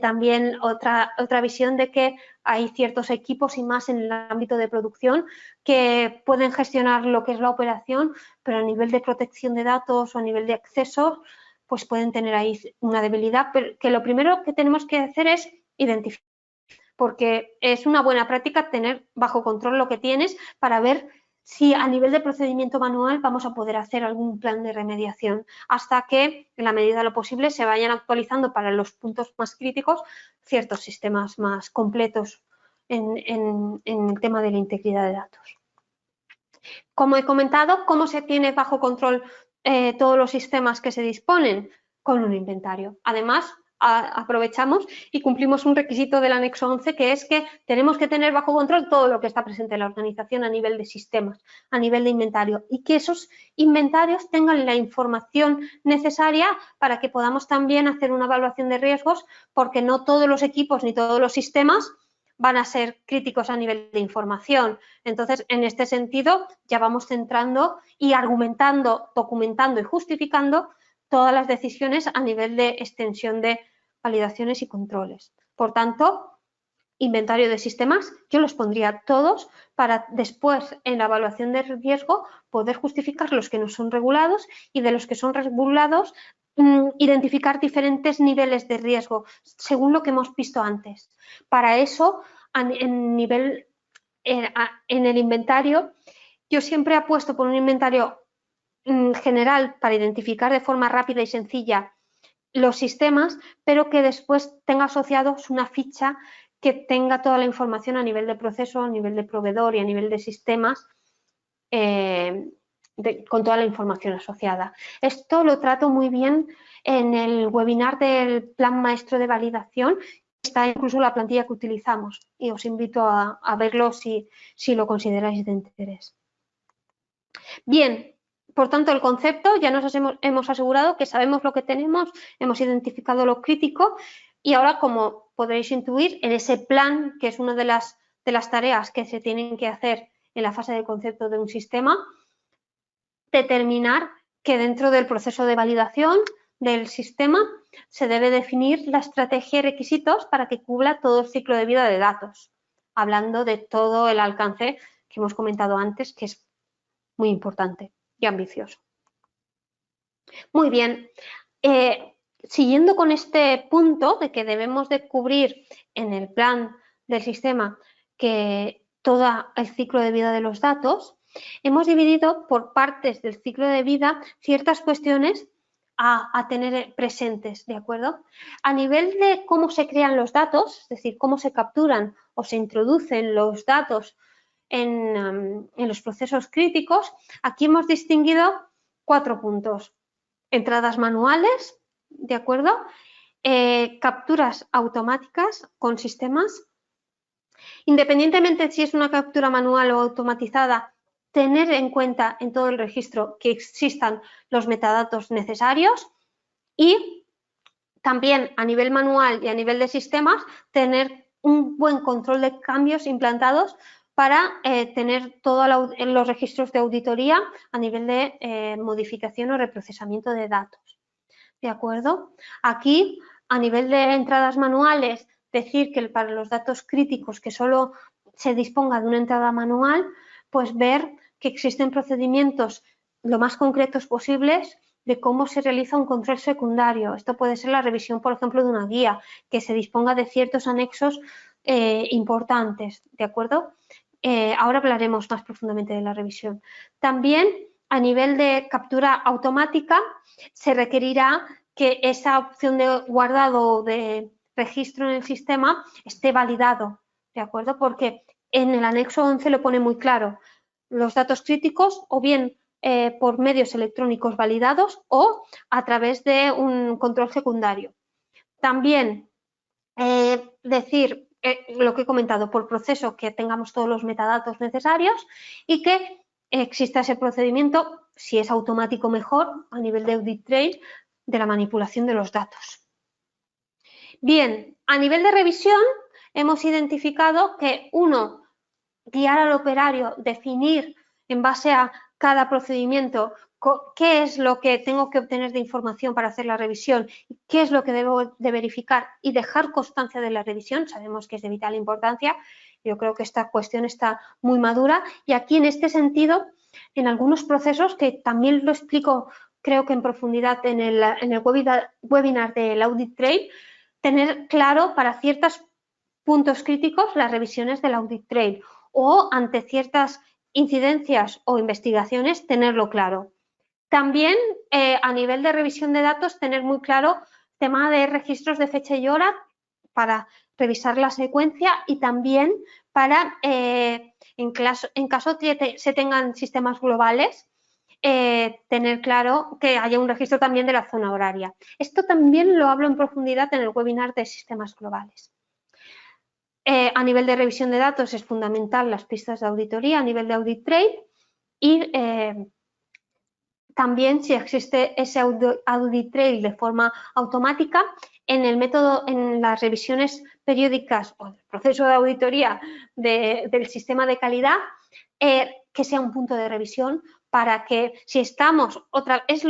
también otra visión de que hay ciertos equipos y más en el ámbito de producción que pueden gestionar lo que es la operación, pero a nivel de protección de datos o a nivel de acceso, pues pueden tener ahí una debilidad, pero que lo primero que tenemos que hacer es identificar, porque es una buena práctica tener bajo control lo que tienes para ver si a nivel de procedimiento manual vamos a poder hacer algún plan de remediación hasta que, en la medida de lo posible, se vayan actualizando para los puntos más críticos ciertos sistemas más completos en el tema de la integridad de datos. Como he comentado, ¿cómo se tiene bajo control todos los sistemas que se disponen? Con un inventario. Además, aprovechamos y cumplimos un requisito del anexo 11, que es que tenemos que tener bajo control todo lo que está presente en la organización a nivel de sistemas, a nivel de inventario, y que esos inventarios tengan la información necesaria para que podamos también hacer una evaluación de riesgos, porque no todos los equipos ni todos los sistemas van a ser críticos a nivel de información. Entonces, en este sentido, ya vamos centrando y argumentando, documentando y justificando todas las decisiones a nivel de extensión de validaciones y controles. Por tanto, inventario de sistemas, yo los pondría todos para después, en la evaluación de riesgo, poder justificar los que no son regulados y de los que son regulados, identificar diferentes niveles de riesgo según lo que hemos visto antes. Para eso, en el inventario, yo siempre apuesto por un inventario general para identificar de forma rápida y sencilla los sistemas, pero que después tenga asociados una ficha que tenga toda la información a nivel de proceso, a nivel de proveedor y a nivel de sistemas, con toda la información asociada. Esto lo trato muy bien en el webinar del plan maestro de validación. Está incluso la plantilla que utilizamos y os invito a verlo si lo consideráis de interés. Bien, por tanto, el concepto ya nos hemos asegurado que sabemos lo que tenemos, hemos identificado lo crítico y ahora, como podréis intuir, en ese plan, que es una de las tareas que se tienen que hacer en la fase de concepto de un sistema, determinar que dentro del proceso de validación del sistema se debe definir la estrategia y requisitos para que cubra todo el ciclo de vida de datos, hablando de todo el alcance que hemos comentado antes, que es muy importante y ambicioso. Muy bien, siguiendo con este punto de que debemos de cubrir en el plan del sistema que todo el ciclo de vida de los datos, hemos dividido por partes del ciclo de vida ciertas cuestiones a tener presentes, ¿de acuerdo? A nivel de cómo se crean los datos, es decir, cómo se capturan o se introducen los datos en los procesos críticos, aquí hemos distinguido 4 puntos. Entradas manuales, ¿de acuerdo? Capturas automáticas con sistemas. Independientemente si es una captura manual o automatizada, tener en cuenta en todo el registro que existan los metadatos necesarios y también a nivel manual y a nivel de sistemas tener un buen control de cambios implantados para tener todos los registros de auditoría a nivel de modificación o reprocesamiento de datos. ¿De acuerdo? Aquí, a nivel de entradas manuales, decir que para los datos críticos que solo se disponga de una entrada manual, pues ver que existen procedimientos lo más concretos posibles de cómo se realiza un control secundario. Esto puede ser la revisión, por ejemplo, de una guía, que se disponga de ciertos anexos importantes, ¿de acuerdo? Ahora hablaremos más profundamente de la revisión. También, a nivel de captura automática, se requerirá que esa opción de guardado o de registro en el sistema esté validado, ¿de acuerdo? Porque en el anexo 11 lo pone muy claro, los datos críticos o bien por medios electrónicos validados o a través de un control secundario. También decir lo que he comentado, por proceso que tengamos todos los metadatos necesarios y que exista ese procedimiento, si es automático mejor, a nivel de audit trail, de la manipulación de los datos. Bien, a nivel de revisión hemos identificado que uno, guiar al operario, definir en base a cada procedimiento qué es lo que tengo que obtener de información para hacer la revisión, qué es lo que debo de verificar y dejar constancia de la revisión. Sabemos que es de vital importancia. Yo creo que esta cuestión está muy madura y aquí en este sentido, en algunos procesos que también lo explico creo que en profundidad en el webinar del Audit Trail, tener claro para ciertos puntos críticos las revisiones del Audit Trail o ante ciertas incidencias o investigaciones tenerlo claro. También a nivel de revisión de datos tener muy claro el tema de registros de fecha y hora para revisar la secuencia y también para, en caso que se tengan sistemas globales, tener claro que haya un registro también de la zona horaria. Esto también lo hablo en profundidad en el webinar de sistemas globales. A nivel de revisión de datos es fundamental las pistas de auditoría a nivel de audit trail y también si existe ese audit trail de forma automática en el método, en las revisiones periódicas o el proceso de auditoría del sistema de calidad, que sea un punto de revisión para que si estamos,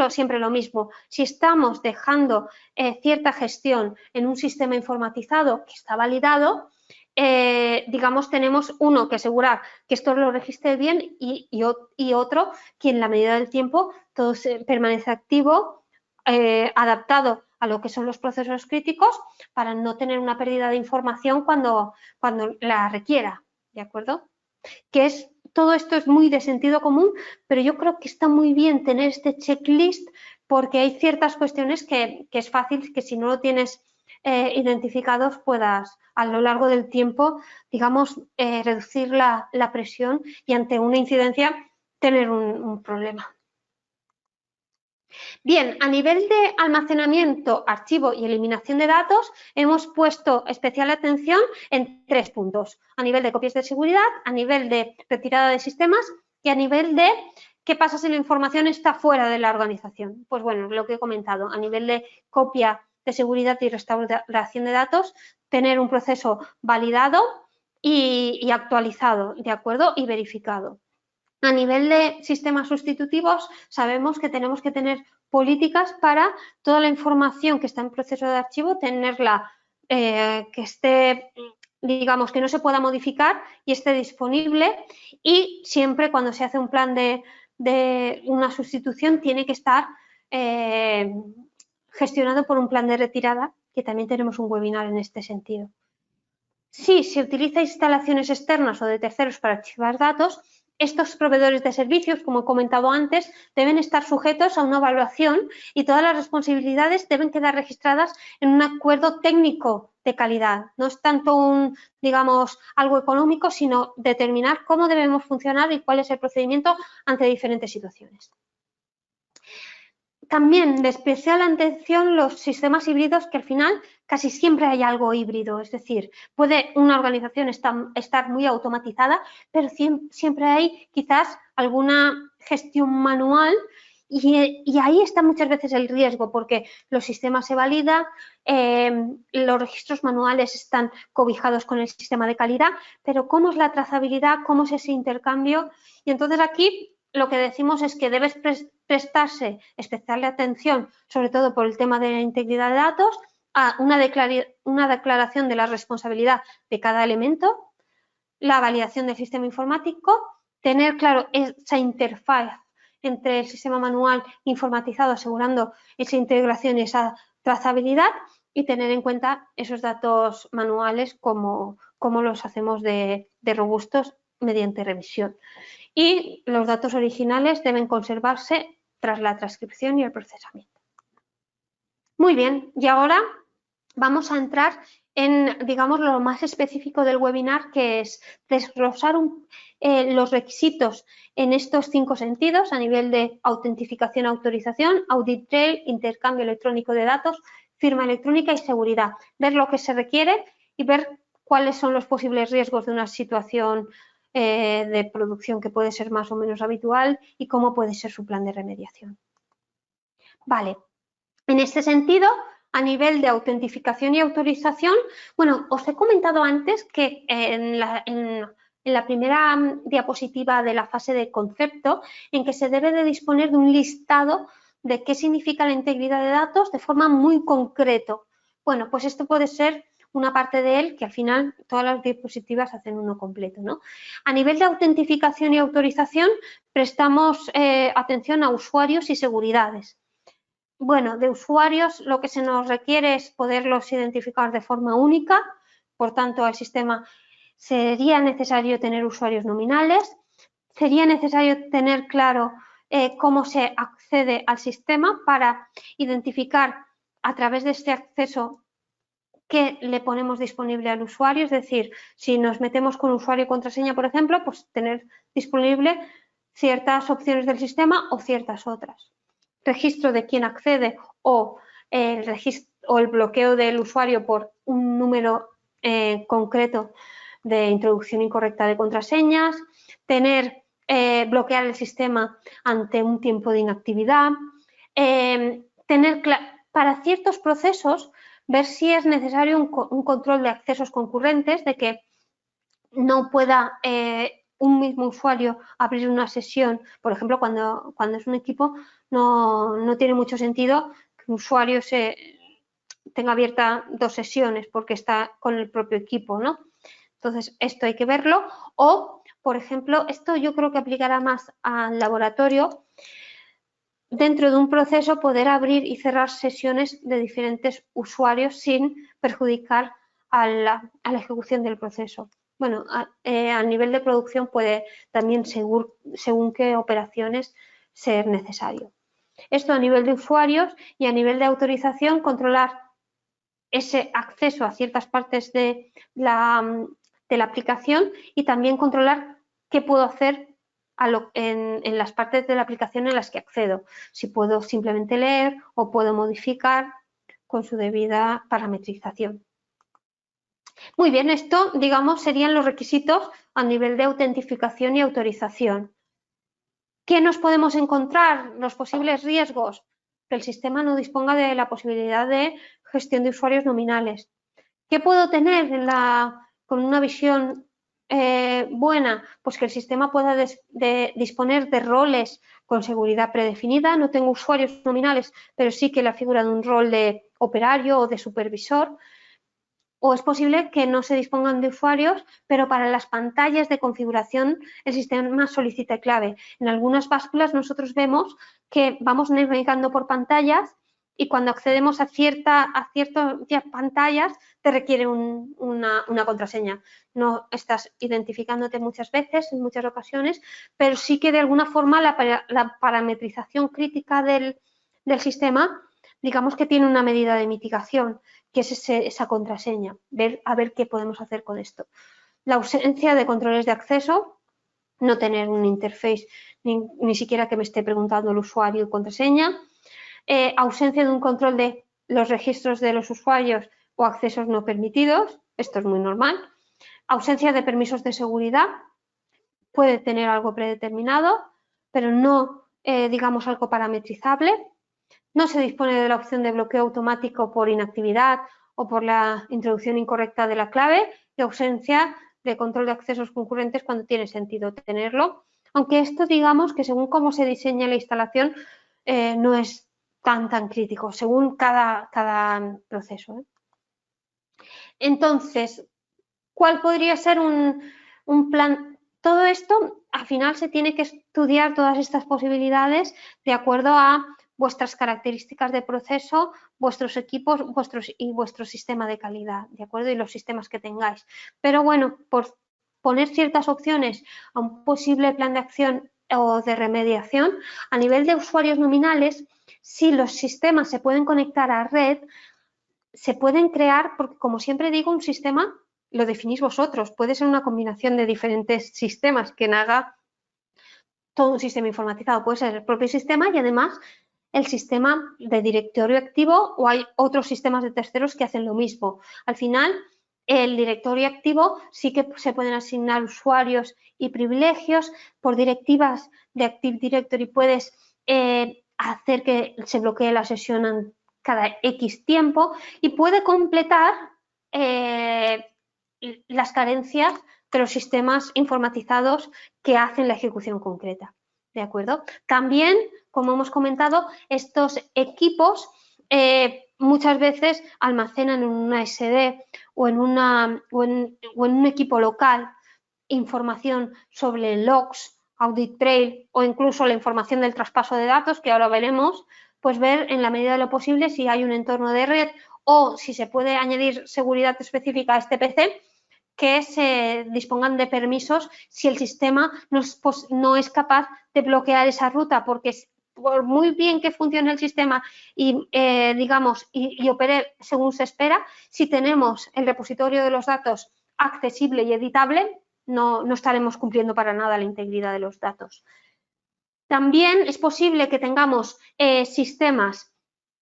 siempre lo mismo, si estamos dejando cierta gestión en un sistema informatizado que está validado, digamos, tenemos uno que asegurar que esto lo registre bien y otro que en la medida del tiempo todo permanece activo, adaptado a lo que son los procesos críticos para no tener una pérdida de información cuando la requiera, ¿de acuerdo? Todo esto es muy de sentido común, pero yo creo que está muy bien tener este checklist porque hay ciertas cuestiones que es fácil que si no lo tienes identificados puedas a lo largo del tiempo, digamos, reducir la presión y ante una incidencia tener un problema. Bien, a nivel de almacenamiento, archivo y eliminación de datos, hemos puesto especial atención en 3 puntos. A nivel de copias de seguridad, a nivel de retirada de sistemas y a nivel de qué pasa si la información está fuera de la organización. Pues bueno, lo que he comentado, a nivel de copia de seguridad y restauración de datos, tener un proceso validado y actualizado, ¿de acuerdo? Y verificado. A nivel de sistemas sustitutivos, sabemos que tenemos que tener políticas para toda la información que está en proceso de archivo, tenerla que esté, digamos, que no se pueda modificar y esté disponible y siempre cuando se hace un plan de una sustitución tiene que estar gestionado por un plan de retirada, que también tenemos un webinar en este sentido. Si se utiliza instalaciones externas o de terceros para archivar datos, estos proveedores de servicios, como he comentado antes, deben estar sujetos a una evaluación y todas las responsabilidades deben quedar registradas en un acuerdo técnico de calidad. No es tanto digamos, algo económico, sino determinar cómo debemos funcionar y cuál es el procedimiento ante diferentes situaciones. También de especial atención los sistemas híbridos, que al final casi siempre hay algo híbrido, es decir, puede una organización estar muy automatizada, pero siempre hay quizás alguna gestión manual y ahí está muchas veces el riesgo, porque los sistemas se validan, los registros manuales están cobijados con el sistema de calidad, pero ¿cómo es la trazabilidad? ¿Cómo es ese intercambio? Y entonces aquí lo que decimos es que debes prestarse especial atención, sobre todo por el tema de la integridad de datos, a una declaración de la responsabilidad de cada elemento, la validación del sistema informático, tener claro esa interfaz entre el sistema manual informatizado, asegurando esa integración y esa trazabilidad, y tener en cuenta esos datos manuales como los hacemos de robustos mediante revisión. Y los datos originales deben conservarse tras la transcripción y el procesamiento. Muy bien, y ahora vamos a entrar en, digamos, lo más específico del webinar, que es desglosar los requisitos en estos 5 sentidos a nivel de autentificación, autorización, audit trail, intercambio electrónico de datos, firma electrónica y seguridad. Ver lo que se requiere y ver cuáles son los posibles riesgos de una situación de producción que puede ser más o menos habitual y cómo puede ser su plan de remediación. Vale, en este sentido, a nivel de autentificación y autorización, bueno, os he comentado antes que en la primera diapositiva de la fase de concepto, en que se debe de disponer de un listado de qué significa la integridad de datos de forma muy concreto. Bueno, pues esto puede ser una parte de él que al final todas las diapositivas hacen uno completo, ¿no? A nivel de autentificación y autorización, prestamos atención a usuarios y seguridades. Bueno, de usuarios lo que se nos requiere es poderlos identificar de forma única, por tanto al sistema sería necesario tener usuarios nominales, sería necesario tener claro cómo se accede al sistema para identificar a través de este acceso qué le ponemos disponible al usuario, es decir, si nos metemos con usuario y contraseña, por ejemplo, pues tener disponible ciertas opciones del sistema o ciertas otras. Registro de quién accede o el bloqueo del usuario por un número concreto de introducción incorrecta de contraseñas, bloquear el sistema ante un tiempo de inactividad, para ciertos procesos ver si es necesario un control de accesos concurrentes, de que no pueda un mismo usuario abrir una sesión. Por ejemplo, cuando es un equipo, no tiene mucho sentido que un usuario tenga abierta 2 sesiones porque está con el propio equipo, ¿no? Entonces, esto hay que verlo. O, por ejemplo, esto yo creo que aplicará más al laboratorio, dentro de un proceso poder abrir y cerrar sesiones de diferentes usuarios sin perjudicar a la ejecución del proceso. Bueno, a nivel de producción puede también, según qué operaciones, ser necesario. Esto a nivel de usuarios, y a nivel de autorización, controlar ese acceso a ciertas partes de la aplicación y también controlar qué puedo hacer en las partes de la aplicación en las que accedo. Si puedo simplemente leer o puedo modificar con su debida parametrización. Muy bien, esto, digamos, serían los requisitos a nivel de autentificación y autorización. ¿Qué nos podemos encontrar? Los posibles riesgos. Que el sistema no disponga de la posibilidad de gestión de usuarios nominales. ¿Qué puedo tener con una visión buena? Pues que el sistema pueda disponer de roles con seguridad predefinida. No tengo usuarios nominales, pero sí que la figura de un rol de operario o de supervisor. O es posible que no se dispongan de usuarios, pero para las pantallas de configuración el sistema solicita clave. En algunas básculas nosotros vemos que vamos navegando por pantallas y cuando accedemos a ciertas pantallas te requiere una contraseña. No estás identificándote muchas veces, en muchas ocasiones, pero sí que de alguna forma la parametrización crítica del sistema, digamos que tiene una medida de mitigación, que es esa contraseña, a ver qué podemos hacer con esto. La ausencia de controles de acceso, no tener un interface ni siquiera que me esté preguntando el usuario y contraseña, ausencia de un control de los registros de los usuarios o accesos no permitidos, esto es muy normal, ausencia de permisos de seguridad, puede tener algo predeterminado, pero no, digamos, algo parametrizable, no se dispone de la opción de bloqueo automático por inactividad o por la introducción incorrecta de la clave y ausencia de control de accesos concurrentes cuando tiene sentido tenerlo, aunque esto digamos que según cómo se diseña la instalación no es tan crítico, según cada proceso. Entonces, ¿cuál podría ser un plan? Todo esto, al final, se tiene que estudiar todas estas posibilidades de acuerdo a vuestras características de proceso, vuestros equipos y vuestro sistema de calidad, ¿de acuerdo? Y los sistemas que tengáis. Pero bueno, por poner ciertas opciones a un posible plan de acción o de remediación, a nivel de usuarios nominales, si los sistemas se pueden conectar a red, se pueden crear, porque como siempre digo, un sistema lo definís vosotros, puede ser una combinación de diferentes sistemas que haga todo un sistema informatizado, puede ser el propio sistema y además el sistema de directorio activo o hay otros sistemas de terceros que hacen lo mismo. Al final, el directorio activo sí que se pueden asignar usuarios y privilegios. Por directivas de Active Directory puedes hacer que se bloquee la sesión cada X tiempo y puede completar las carencias de los sistemas informatizados que hacen la ejecución concreta. ¿De acuerdo? También, como hemos comentado, estos equipos muchas veces almacenan en una SD o en un equipo local información sobre logs, audit trail o incluso la información del traspaso de datos, que ahora veremos, pues ver en la medida de lo posible si hay un entorno de red o si se puede añadir seguridad específica a este PC, que se dispongan de permisos si el sistema no es capaz de bloquear esa ruta, porque por muy bien que funcione el sistema y, digamos, y opere según se espera, si tenemos el repositorio de los datos accesible y editable, no estaremos cumpliendo para nada la integridad de los datos. También es posible que tengamos sistemas,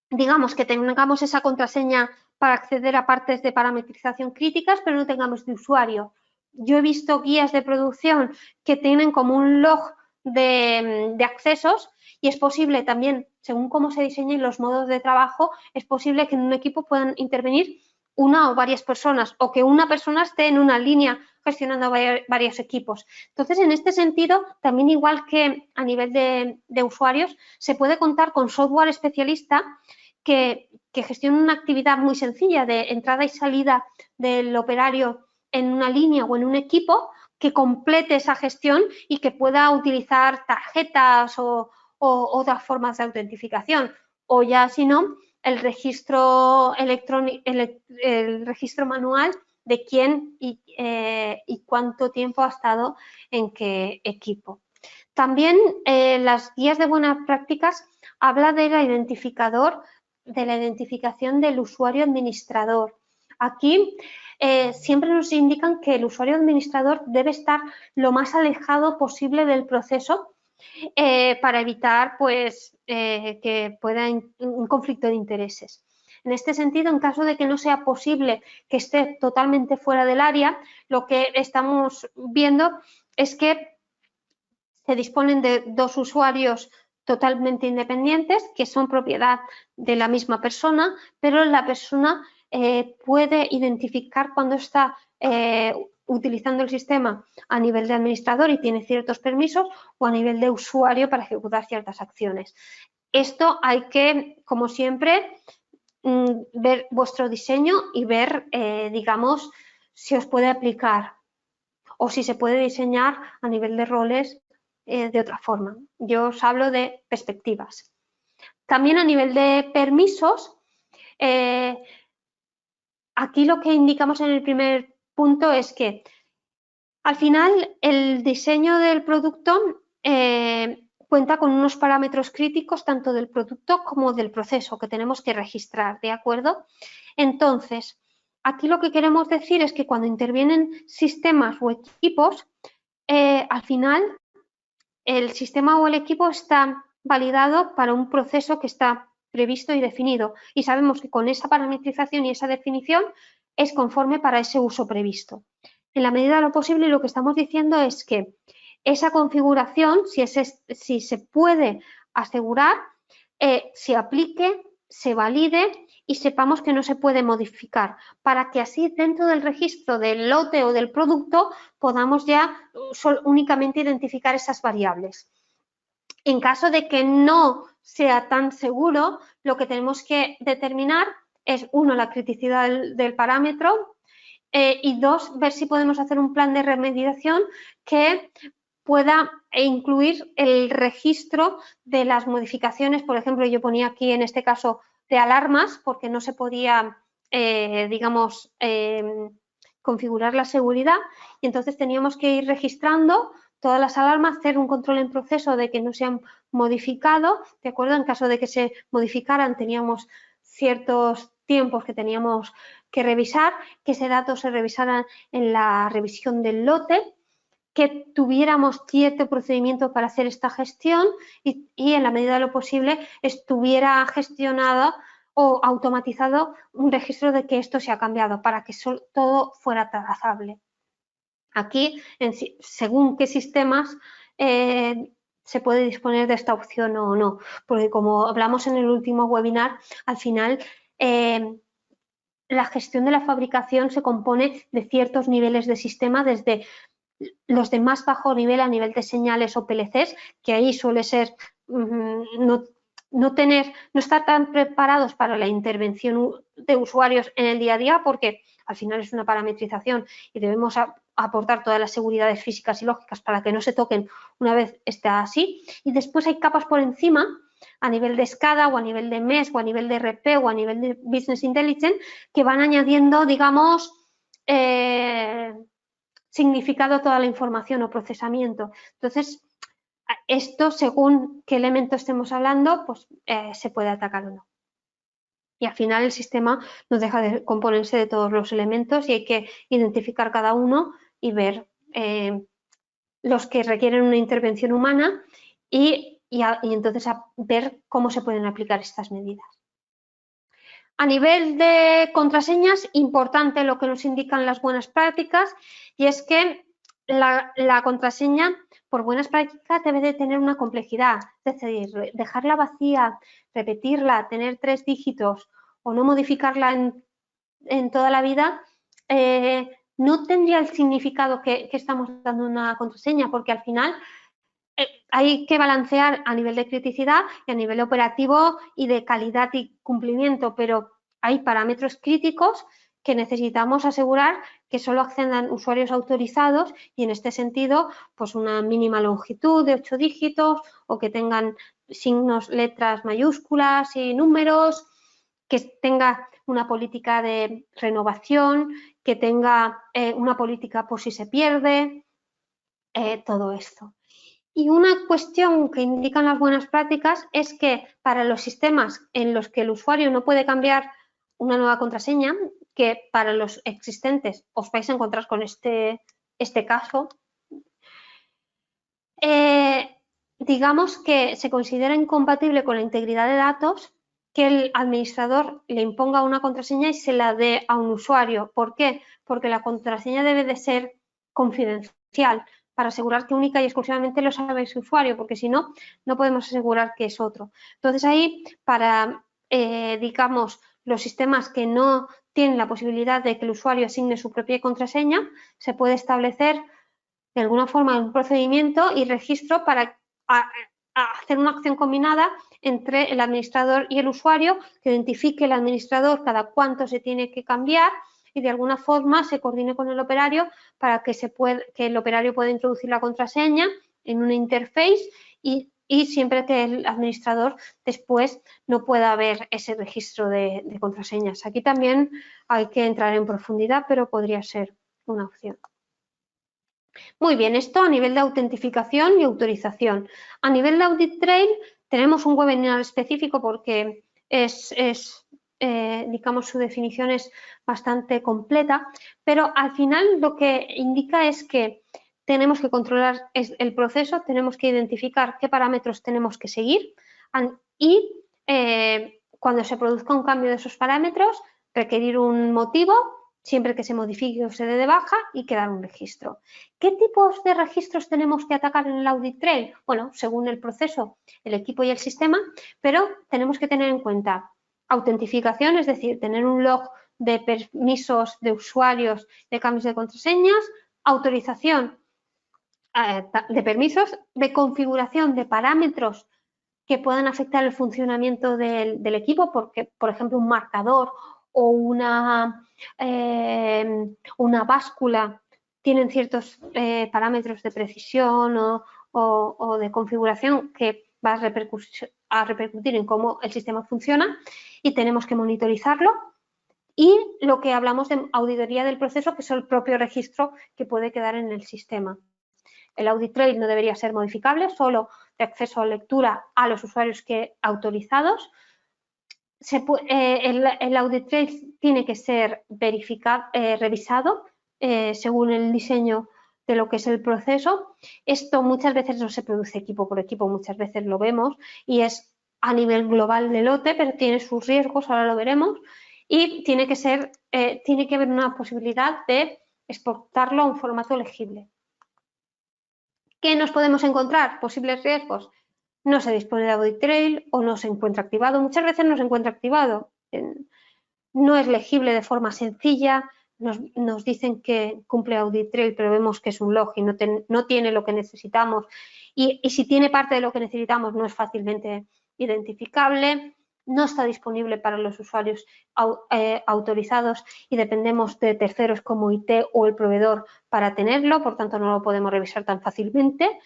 digamos, que tengamos esa contraseña para acceder a partes de parametrización críticas, pero no tengamos de usuario. Yo he visto guías de producción que tienen como un log de accesos y es posible también, según cómo se diseñen los modos de trabajo, es posible que en un equipo puedan intervenir una o varias personas o que una persona esté en una línea gestionando varios equipos. Entonces, en este sentido, también igual que a nivel de usuarios, se puede contar con software especialista que gestiona una actividad muy sencilla de entrada y salida del operario en una línea o en un equipo que complete esa gestión y que pueda utilizar tarjetas o otras formas de autentificación. O ya, si no, el registro electrónico, el registro manual de quién y cuánto tiempo ha estado en qué equipo. También las guías de buenas prácticas habla del identificador, de la identificación del usuario administrador. Aquí siempre nos indican que el usuario administrador debe estar lo más alejado posible del proceso para evitar pues, que pueda un conflicto de intereses. En este sentido, en caso de que no sea posible que esté totalmente fuera del área, lo que estamos viendo es que se disponen de dos usuarios totalmente independientes que son propiedad de la misma persona, pero la persona puede identificar cuando está utilizando el sistema a nivel de administrador y tiene ciertos permisos o a nivel de usuario para ejecutar ciertas acciones. Esto hay que, como siempre, ver vuestro diseño y ver, digamos, si os puede aplicar o si se puede diseñar a nivel de roles de otra forma. Yo os hablo de perspectivas. También a nivel de permisos, aquí lo que indicamos en el primer punto es que al final el diseño del producto cuenta con unos parámetros críticos tanto del producto como del proceso que tenemos que registrar, ¿de acuerdo? Entonces, aquí lo que queremos decir es que cuando intervienen sistemas o equipos, al final el sistema o el equipo está validado para un proceso que está previsto y definido y sabemos que con esa parametrización y esa definición es conforme para ese uso previsto. En la medida de lo posible, lo que estamos diciendo es que esa configuración, si se puede asegurar, se aplique, se valide y sepamos que no se puede modificar, para que así dentro del registro del lote o del producto podamos ya únicamente identificar esas variables. En caso de que no sea tan seguro, lo que tenemos que determinar es, uno, la criticidad del parámetro y dos, ver si podemos hacer un plan de remediación que pueda incluir el registro de las modificaciones. Por ejemplo, yo ponía aquí en este caso de alarmas porque no se podía, digamos, configurar la seguridad y entonces teníamos que ir registrando todas las alarmas, hacer un control en proceso de que no se han modificado, ¿de acuerdo? En caso de que se modificaran teníamos ciertos tiempos que teníamos que revisar, que ese dato se revisara en la revisión del lote, que tuviéramos cierto procedimiento para hacer esta gestión y en la medida de lo posible estuviera gestionado o automatizado un registro de que esto se ha cambiado para que todo fuera trazable. Aquí, según qué sistemas se puede disponer de esta opción o no, porque como hablamos en el último webinar, al final la gestión de la fabricación se compone de ciertos niveles de sistema, desde los de más bajo nivel a nivel de señales o PLCs, que ahí suele ser no estar tan preparados para la intervención de usuarios en el día a día, porque al final es una parametrización y debemos aportar todas las seguridades físicas y lógicas para que no se toquen una vez está así. Y después hay capas por encima, a nivel de SCADA o a nivel de MES o a nivel de RP o a nivel de Business Intelligence, que van añadiendo, digamos, significado a toda la información o procesamiento. Entonces, esto, según qué elemento estemos hablando, pues se puede atacar o no. Y al final el sistema no deja de componerse de todos los elementos y hay que identificar cada uno y ver los que requieren una intervención humana y entonces ver cómo se pueden aplicar estas medidas. A nivel de contraseñas, importante lo que nos indican las buenas prácticas, y es que la contraseña, por buenas prácticas, debe de tener una complejidad, es decir, dejarla vacía, repetirla, tener 3 dígitos o no modificarla en toda la vida, no tendría el significado que estamos dando una contraseña, porque al final hay que balancear a nivel de criticidad y a nivel operativo y de calidad y cumplimiento, pero hay parámetros críticos que necesitamos asegurar que solo accedan usuarios autorizados y en este sentido, pues una mínima longitud de 8 dígitos o que tengan signos, letras mayúsculas y números, que tenga una política de renovación, que tenga una política por si se pierde, todo esto. Y una cuestión que indican las buenas prácticas es que para los sistemas en los que el usuario no puede cambiar una nueva contraseña, que para los existentes os vais a encontrar con este caso, digamos que se considera incompatible con la integridad de datos que el administrador le imponga una contraseña y se la dé a un usuario. ¿Por qué? Porque la contraseña debe de ser confidencial, para asegurar que única y exclusivamente lo sabe ese usuario, porque si no, no podemos asegurar que es otro. Entonces ahí, para, digamos, los sistemas que no tienen la posibilidad de que el usuario asigne su propia contraseña, se puede establecer de alguna forma un procedimiento y registro para hacer una acción combinada entre el administrador y el usuario, que identifique el administrador cada cuánto se tiene que cambiar y de alguna forma se coordine con el operario para que el operario pueda introducir la contraseña en una interface y y siempre que el administrador después no pueda ver ese registro de contraseñas. Aquí también hay que entrar en profundidad, pero podría ser una opción. Muy bien, esto a nivel de autentificación y autorización. A nivel de Audit Trail tenemos un webinar específico porque digamos, su definición es bastante completa, pero al final lo que indica es que tenemos que controlar el proceso, tenemos que identificar qué parámetros tenemos que seguir y cuando se produzca un cambio de esos parámetros, requerir un motivo, siempre que se modifique o se dé de baja, y crear un registro. ¿Qué tipos de registros tenemos que atacar en el Audit Trail? Bueno, según el proceso, el equipo y el sistema, pero tenemos que tener en cuenta autentificación, es decir, tener un log de permisos de usuarios, de cambios de contraseñas, autorización de permisos, de configuración de parámetros que puedan afectar el funcionamiento del equipo, porque, por ejemplo, un marcador o una báscula tienen ciertos parámetros de precisión o de configuración que va a repercutir en cómo el sistema funciona y tenemos que monitorizarlo. Y lo que hablamos de auditoría del proceso, que es el propio registro que puede quedar en el sistema. El Audit Trail no debería ser modificable, solo de acceso a lectura a los usuarios autorizados. El Audit Trail tiene que ser revisado según el diseño de lo que es el proceso. Esto muchas veces no se produce equipo por equipo, muchas veces lo vemos y es a nivel global de lote, pero tiene sus riesgos, ahora lo veremos, y tiene que haber una posibilidad de exportarlo a un formato legible. ¿Qué nos podemos encontrar? Posibles riesgos. No se dispone de Audit Trail o no se encuentra activado. Muchas veces no se encuentra activado. No es legible de forma sencilla. Nos dicen que cumple Audit Trail, pero vemos que es un log y no tiene lo que necesitamos. Y si tiene parte de lo que necesitamos, no es fácilmente identificable. No está disponible para los usuarios autorizados y dependemos de terceros como IT o el proveedor para tenerlo, por tanto no lo podemos revisar tan fácilmente.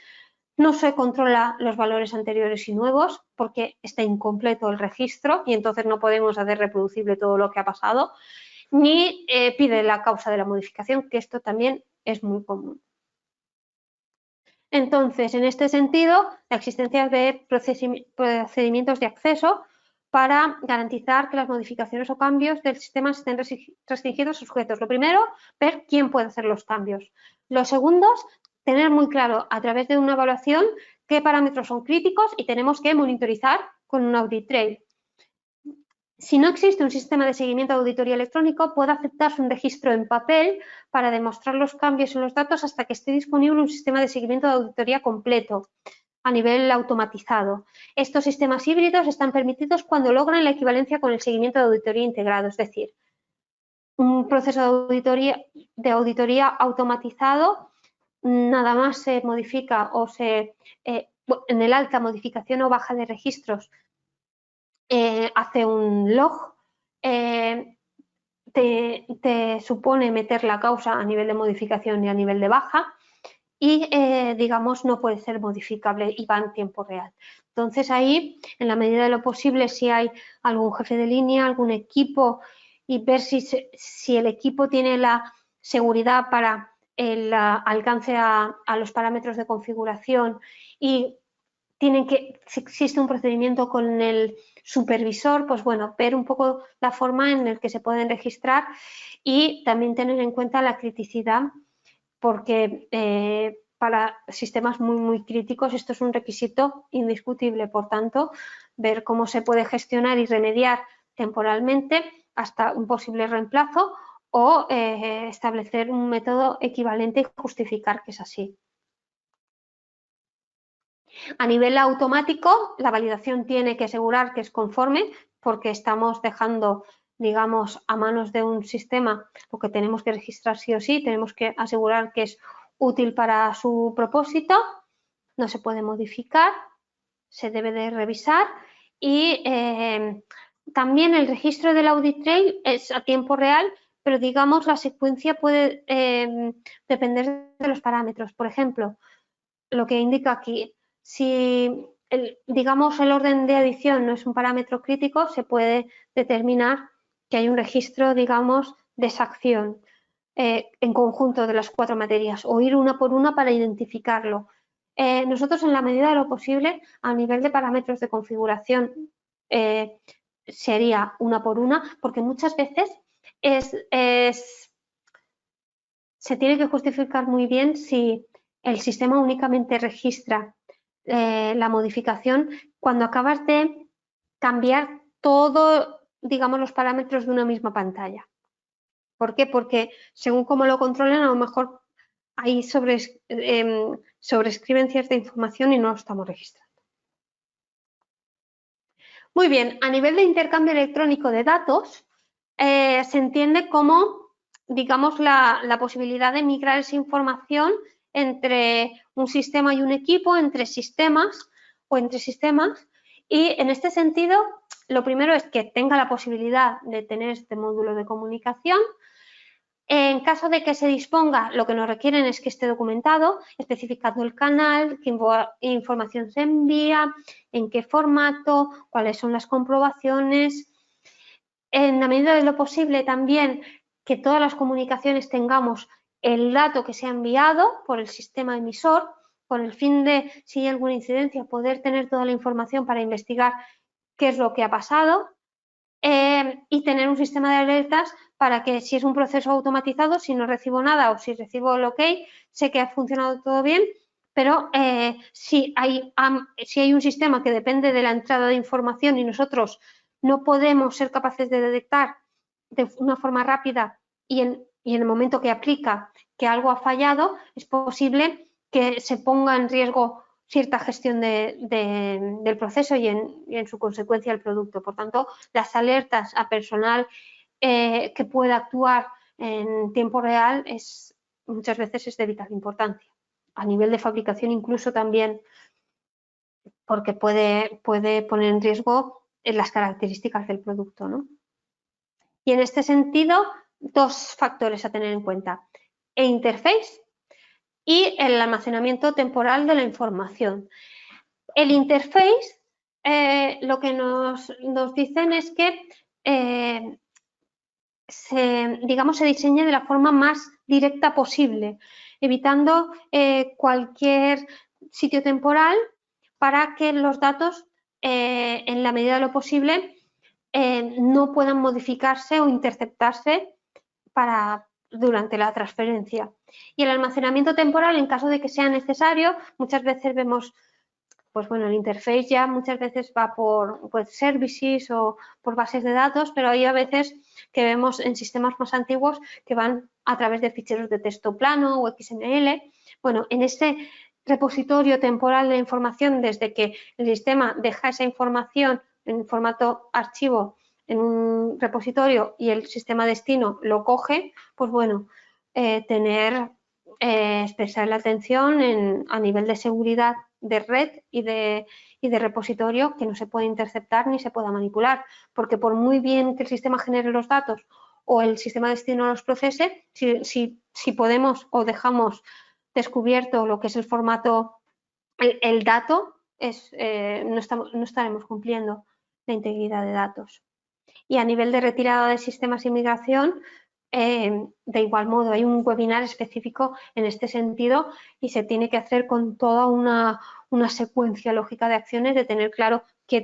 No se controla los valores anteriores y nuevos porque está incompleto el registro y entonces no podemos hacer reproducible todo lo que ha pasado, ni pide la causa de la modificación, que esto también es muy común. Entonces, en este sentido, la existencia de procedimientos de acceso para garantizar que las modificaciones o cambios del sistema estén restringidos a sujetos. Lo primero, ver quién puede hacer los cambios. Lo segundo, tener muy claro a través de una evaluación qué parámetros son críticos y tenemos que monitorizar con un Audit Trail. Si no existe un sistema de seguimiento de auditoría electrónico, puede aceptarse un registro en papel para demostrar los cambios en los datos hasta que esté disponible un sistema de seguimiento de auditoría completo a nivel automatizado. Estos sistemas híbridos están permitidos cuando logran la equivalencia con el seguimiento de auditoría integrado, es decir, un proceso de auditoría automatizado nada más se modifica o en el alta modificación o baja de registros hace un log, te supone meter la causa a nivel de modificación y a nivel de baja y, digamos, no puede ser modificable y va en tiempo real. Entonces, ahí, en la medida de lo posible, si hay algún jefe de línea, algún equipo y ver si el equipo tiene la seguridad para el alcance a los parámetros de configuración y si existe un procedimiento con el supervisor, pues bueno, ver un poco la forma en la que se pueden registrar y también tener en cuenta la criticidad, porque para sistemas muy críticos esto es un requisito indiscutible. Por tanto, ver cómo se puede gestionar y remediar temporalmente hasta un posible reemplazo o establecer un método equivalente y justificar que es así. A nivel automático, la validación tiene que asegurar que es conforme, porque estamos dejando, digamos, a manos de un sistema lo que tenemos que registrar sí o sí, tenemos que asegurar que es útil para su propósito, no se puede modificar, se debe de revisar y también el registro del Audit Trail es a tiempo real, pero digamos la secuencia puede depender de los parámetros. Por ejemplo, lo que indica aquí, si digamos, el orden de adición no es un parámetro crítico, se puede determinar que hay un registro, digamos, de esa acción en conjunto de las 4 materias, o ir una por una para identificarlo. Nosotros, en la medida de lo posible, a nivel de parámetros de configuración, sería una por una, porque muchas veces se tiene que justificar muy bien si el sistema únicamente registra la modificación cuando acabas de cambiar todo, digamos, los parámetros de una misma pantalla. ¿Por qué? Porque según cómo lo controlen, a lo mejor ahí sobrescriben cierta información y no lo estamos registrando. Muy bien, a nivel de intercambio electrónico de datos, se entiende como, digamos, la posibilidad de migrar esa información entre un sistema y un equipo, entre sistemas o entre sistemas. Y en este sentido, lo primero es que tenga la posibilidad de tener este módulo de comunicación. En caso de que se disponga, lo que nos requieren es que esté documentado, especificando el canal, qué información se envía, en qué formato, cuáles son las comprobaciones. En la medida de lo posible también que todas las comunicaciones tengamos el dato que se ha enviado por el sistema emisor, con el fin de, si hay alguna incidencia, poder tener toda la información para investigar qué es lo que ha pasado. Y tener un sistema de alertas para que si es un proceso automatizado, si no recibo nada o si recibo el OK, sé que ha funcionado todo bien, pero si hay un sistema que depende de la entrada de información y nosotros no podemos ser capaces de detectar de una forma rápida y en el momento que aplica que algo ha fallado, es posible que se ponga en riesgo cierta gestión del proceso y en su consecuencia el producto. Por tanto, las alertas a personal que pueda actuar en tiempo real muchas veces es de vital importancia. A nivel de fabricación incluso también, porque puede poner en riesgo las características del producto, ¿no? Y en este sentido, 2 factores a tener en cuenta: el interface y el almacenamiento temporal de la información. El interface, lo que nos dicen es que se diseñe de la forma más directa posible, evitando cualquier sitio temporal para que los datos, en la medida de lo posible, no puedan modificarse o interceptarse durante la transferencia. Y el almacenamiento temporal, en caso de que sea necesario, muchas veces vemos, pues bueno, el interface ya muchas veces va por services o por bases de datos, pero hay a veces que vemos en sistemas más antiguos que van a través de ficheros de texto plano o XML. Bueno, en ese repositorio temporal de información, desde que el sistema deja esa información en formato archivo en un repositorio y el sistema destino lo coge, pues bueno, expresar la atención a nivel de seguridad de red y de repositorio, que no se puede interceptar ni se pueda manipular, porque por muy bien que el sistema genere los datos o el sistema destino los procese, si podemos o dejamos descubierto lo que es el formato, el dato, no estaremos cumpliendo la integridad de datos. Y a nivel de retirada de sistemas y migración, de igual modo, hay un webinar específico en este sentido y se tiene que hacer con toda una secuencia lógica de acciones, de tener claro qué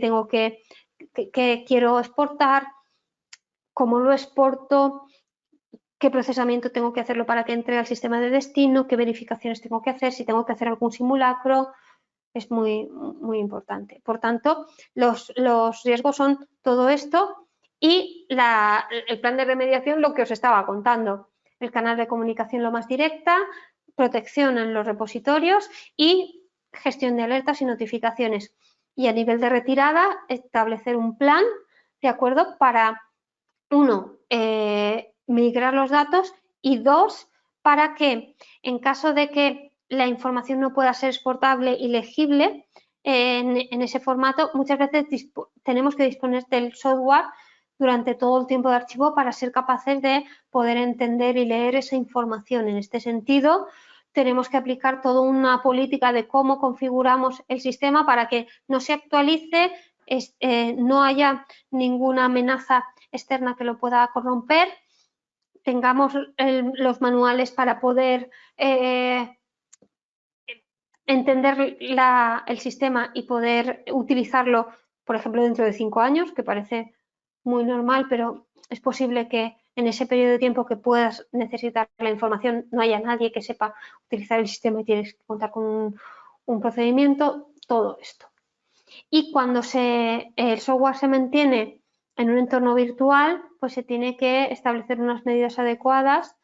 quiero exportar, cómo lo exporto, qué procesamiento tengo que hacerlo para que entre al sistema de destino, qué verificaciones tengo que hacer, si tengo que hacer algún simulacro. Es muy, muy importante. Por tanto, los riesgos son todo esto y el plan de remediación, lo que os estaba contando. El canal de comunicación lo más directa, protección en los repositorios y gestión de alertas y notificaciones. Y a nivel de retirada, establecer un plan, ¿de acuerdo? Para, 1, migrar los datos y 2, para que en caso de que la información no pueda ser exportable y legible en ese formato, muchas veces tenemos que disponer del software durante todo el tiempo de archivo para ser capaces de poder entender y leer esa información. En este sentido, tenemos que aplicar toda una política de cómo configuramos el sistema para que no se actualice, no haya ninguna amenaza externa que lo pueda corromper, tengamos los manuales para poder entender el sistema y poder utilizarlo, por ejemplo, dentro de 5 años, que parece muy normal, pero es posible que en ese periodo de tiempo que puedas necesitar la información no haya nadie que sepa utilizar el sistema y tienes que contar con un procedimiento, todo esto. Y cuando el software se mantiene en un entorno virtual, pues se tiene que establecer unas medidas adecuadas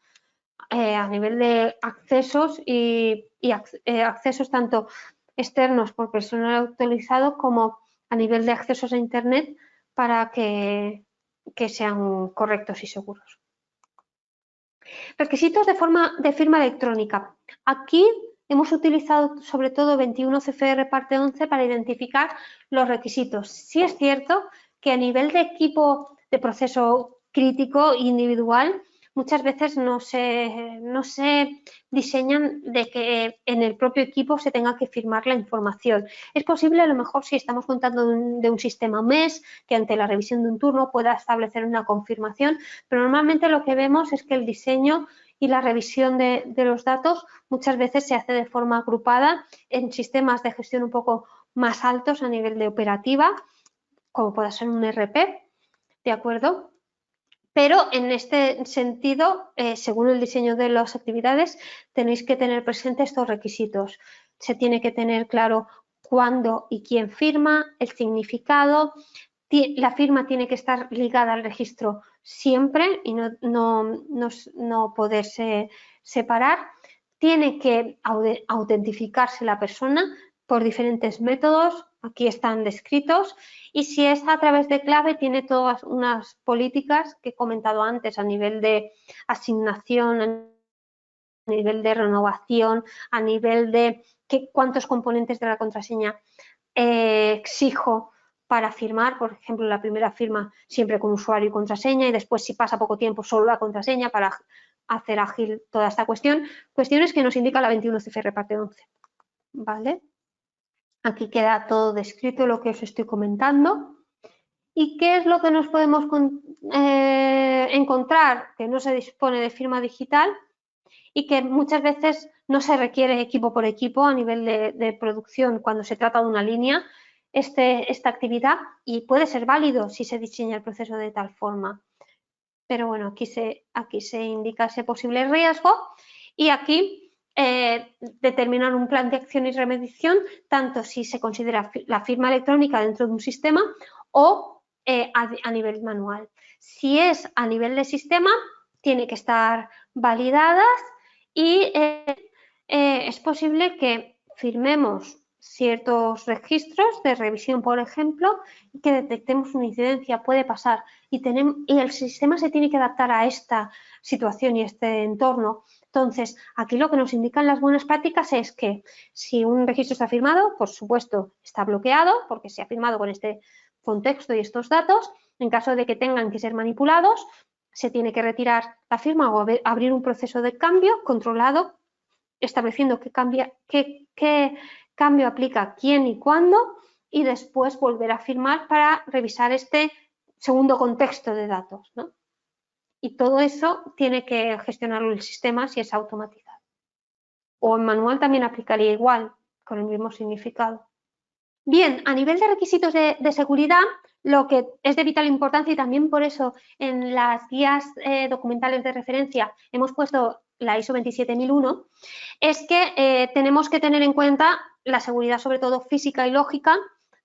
a nivel de accesos y accesos tanto externos por personal autorizado como a nivel de accesos a Internet para que sean correctos y seguros. Requisitos de firma electrónica. Aquí hemos utilizado sobre todo 21 CFR parte 11 para identificar los requisitos. Sí es cierto que a nivel de equipo de proceso crítico individual muchas veces no se diseñan de que en el propio equipo se tenga que firmar la información. Es posible, a lo mejor, si estamos contando de un sistema MES, que ante la revisión de un turno pueda establecer una confirmación, pero normalmente lo que vemos es que el diseño y la revisión de los datos muchas veces se hace de forma agrupada en sistemas de gestión un poco más altos a nivel de operativa, como pueda ser un ERP, ¿de acuerdo? Pero en este sentido, según el diseño de las actividades, tenéis que tener presentes estos requisitos. Se tiene que tener claro cuándo y quién firma, el significado. La firma tiene que estar ligada al registro siempre y no poderse separar. Tiene que autentificarse la persona por diferentes métodos, aquí están descritos, y si es a través de clave tiene todas unas políticas que he comentado antes a nivel de asignación, a nivel de renovación, a nivel de cuántos componentes de la contraseña exijo para firmar, por ejemplo, la primera firma siempre con usuario y contraseña y después si pasa poco tiempo solo la contraseña para hacer ágil toda esta cuestión. Cuestiones que nos indica la 21 CFR parte 11, ¿vale? Aquí queda todo descrito lo que os estoy comentando. ¿Y qué es lo que nos podemos encontrar? Que no se dispone de firma digital y que muchas veces no se requiere equipo por equipo a nivel de producción cuando se trata de una línea esta actividad y puede ser válido si se diseña el proceso de tal forma. Pero bueno, aquí se indica ese posible riesgo y aquí determinar un plan de acción y remediación tanto si se considera la firma electrónica dentro de un sistema o a nivel manual. Si es a nivel de sistema, tiene que estar validadas y es posible que firmemos ciertos registros de revisión, por ejemplo, y que detectemos una incidencia, puede pasar, y el sistema se tiene que adaptar a esta situación y este entorno. Entonces, aquí lo que nos indican las buenas prácticas es que si un registro está firmado, por supuesto, está bloqueado porque se ha firmado con este contexto y estos datos. En caso de que tengan que ser manipulados, se tiene que retirar la firma o abrir un proceso de cambio controlado, estableciendo qué cambio aplica quién y cuándo, y después volver a firmar para revisar este segundo contexto de datos, ¿no? Y todo eso tiene que gestionarlo el sistema si es automatizado. O en manual también aplicaría igual, con el mismo significado. Bien, a nivel de requisitos de seguridad, lo que es de vital importancia y también por eso en las guías documentales de referencia hemos puesto la ISO 27001, es que tenemos que tener en cuenta la seguridad, sobre todo física y lógica,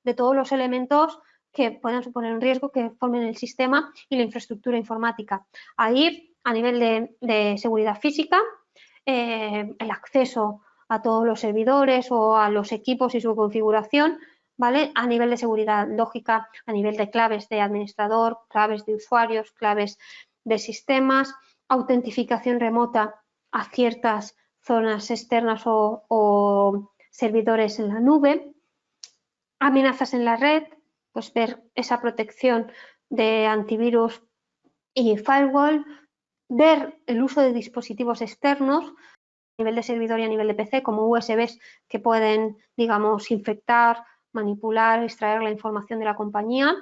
de todos los elementos que puedan suponer un riesgo que formen el sistema y la infraestructura informática. Ahí, a nivel de seguridad física, el acceso a todos los servidores o a los equipos y su configuración, ¿vale? A nivel de seguridad lógica, a nivel de claves de administrador, claves de usuarios, claves de sistemas, autentificación remota a ciertas zonas externas o servidores en la nube, amenazas en la red, pues ver esa protección de antivirus y firewall, ver el uso de dispositivos externos, nivel de servidor y a nivel de PC, como USBs que pueden, digamos, infectar, manipular, extraer la información de la compañía.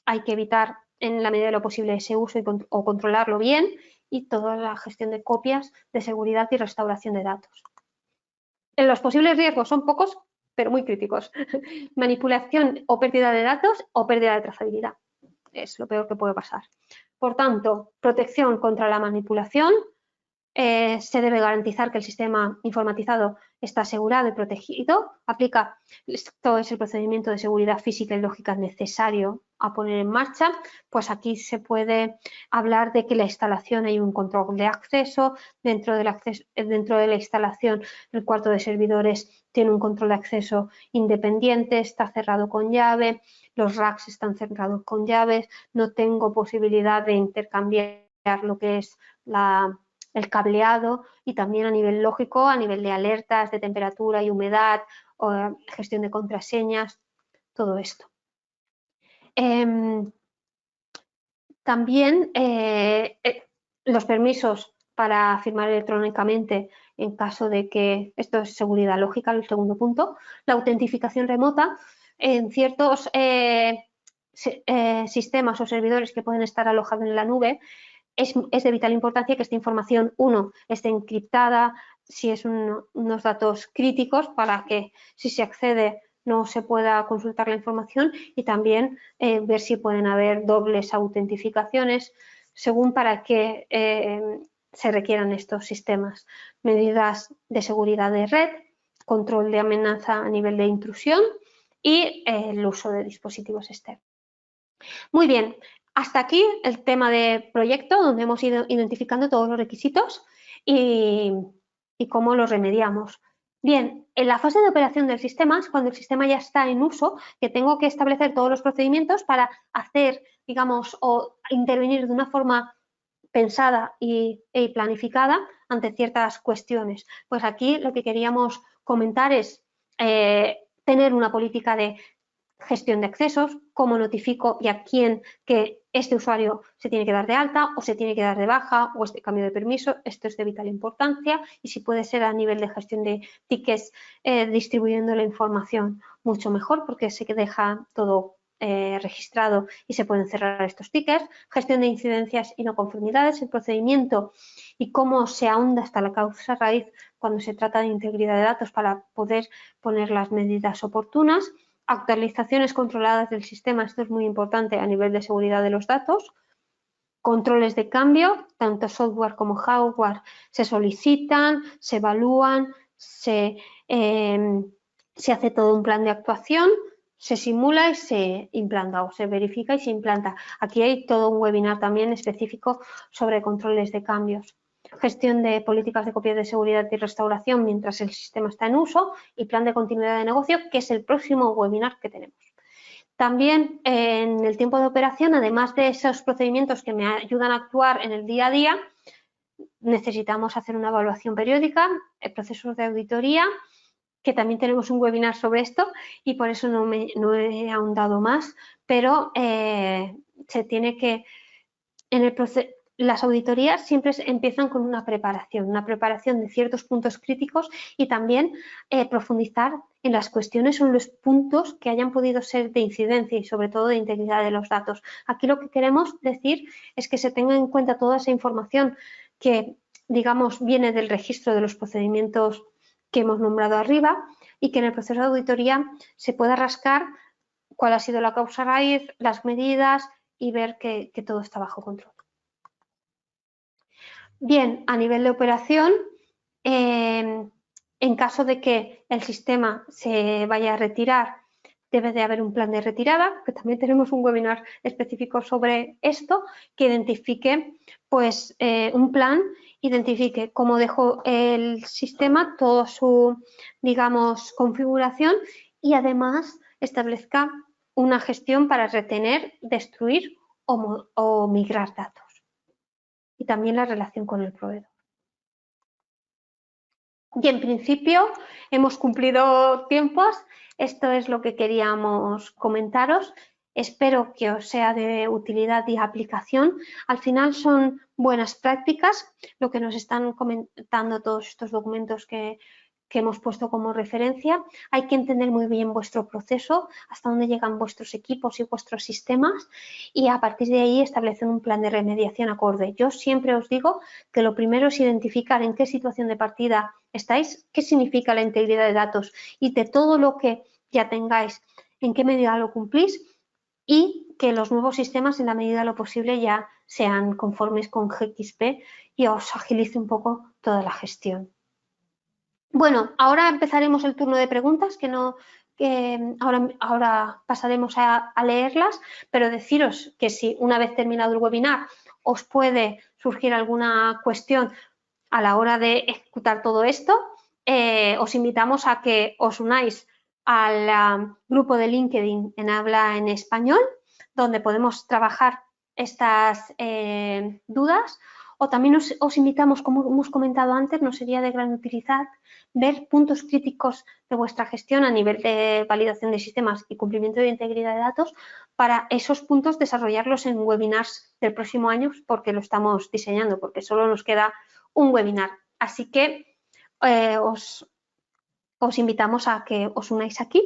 Hay que evitar en la medida de lo posible ese uso o controlarlo bien, y toda la gestión de copias de seguridad y restauración de datos. Los posibles riesgos son pocos, pero muy críticos. Manipulación o pérdida de datos o pérdida de trazabilidad. Es lo peor que puede pasar. Por tanto, protección contra la manipulación. Se debe garantizar que el sistema informatizado está asegurado y protegido. Esto es el procedimiento de seguridad física y lógica necesario a poner en marcha. Pues aquí se puede hablar de que la instalación hay un control de acceso. Dentro de la instalación, el cuarto de servidores tiene un control de acceso independiente, está cerrado con llave, los racks están cerrados con llaves, no tengo posibilidad de intercambiar lo que es el cableado, y también a nivel lógico, a nivel de alertas de temperatura y humedad, o gestión de contraseñas, todo esto. También los permisos para firmar electrónicamente en caso de que, esto es seguridad lógica, el segundo punto, la autentificación remota en ciertos sistemas o servidores que pueden estar alojados en la nube. Es de vital importancia que esta información, esté encriptada, si es unos datos críticos, para que si se accede no se pueda consultar la información, y también ver si pueden haber dobles autentificaciones según para qué se requieran estos sistemas. Medidas de seguridad de red, control de amenaza a nivel de intrusión y el uso de dispositivos externos. Muy bien. Hasta aquí el tema de proyecto, donde hemos ido identificando todos los requisitos y cómo los remediamos. Bien, en la fase de operación del sistema es cuando el sistema ya está en uso, que tengo que establecer todos los procedimientos para hacer, digamos, o intervenir de una forma pensada y planificada ante ciertas cuestiones. Pues aquí lo que queríamos comentar es tener una política de gestión de accesos, cómo notifico y a quién que este usuario se tiene que dar de alta o se tiene que dar de baja, o este cambio de permiso. Esto es de vital importancia, y si puede ser a nivel de gestión de tickets, distribuyendo la información mucho mejor, porque se deja todo registrado y se pueden cerrar estos tickets. Gestión de incidencias y no conformidades, el procedimiento y cómo se ahonda hasta la causa raíz cuando se trata de integridad de datos para poder poner las medidas oportunas. Actualizaciones controladas del sistema, esto es muy importante a nivel de seguridad de los datos. Controles de cambio, tanto software como hardware, se solicitan, se evalúan, se hace todo un plan de actuación, se simula y se implanta, o se verifica y se implanta. Aquí hay todo un webinar también específico sobre controles de cambios. Gestión de políticas de copia de seguridad y restauración mientras el sistema está en uso, y plan de continuidad de negocio, que es el próximo webinar que tenemos. También en el tiempo de operación, además de esos procedimientos que me ayudan a actuar en el día a día, necesitamos hacer una evaluación periódica, procesos de auditoría, que también tenemos un webinar sobre esto, y por eso no he ahondado más, pero se tiene que, en el proceso, las auditorías siempre empiezan con una preparación de ciertos puntos críticos, y también profundizar en las cuestiones o en los puntos que hayan podido ser de incidencia y sobre todo de integridad de los datos. Aquí lo que queremos decir es que se tenga en cuenta toda esa información que, digamos, viene del registro de los procedimientos que hemos nombrado arriba, y que en el proceso de auditoría se pueda rascar cuál ha sido la causa raíz, las medidas, y ver que todo está bajo control. Bien, a nivel de operación, en caso de que el sistema se vaya a retirar, debe de haber un plan de retirada, que también tenemos un webinar específico sobre esto, que identifique, pues, un plan, identifique cómo dejó el sistema, toda su, digamos, configuración, y además establezca una gestión para retener, destruir o migrar datos. Y también la relación con el proveedor. Y en principio hemos cumplido tiempos. Esto es lo que queríamos comentaros. Espero que os sea de utilidad y aplicación. Al final son buenas prácticas lo que nos están comentando todos estos documentos que hemos puesto como referencia. Hay que entender muy bien vuestro proceso, hasta dónde llegan vuestros equipos y vuestros sistemas, y a partir de ahí establecer un plan de remediación acorde. Yo siempre os digo que lo primero es identificar en qué situación de partida estáis, qué significa la integridad de datos y de todo lo que ya tengáis, en qué medida lo cumplís, y que los nuevos sistemas, en la medida de lo posible, ya sean conformes con GXP y os agilice un poco toda la gestión. Bueno, ahora empezaremos el turno de preguntas, ahora pasaremos a leerlas, pero deciros que si una vez terminado el webinar os puede surgir alguna cuestión a la hora de ejecutar todo esto, os invitamos a que os unáis al grupo de LinkedIn en habla en español, donde podemos trabajar estas dudas, o también os invitamos, como hemos comentado antes, nos sería de gran utilidad ver puntos críticos de vuestra gestión a nivel de validación de sistemas y cumplimiento de integridad de datos, para esos puntos desarrollarlos en webinars del próximo año, porque lo estamos diseñando, porque solo nos queda un webinar. Así que os invitamos a que os unáis aquí.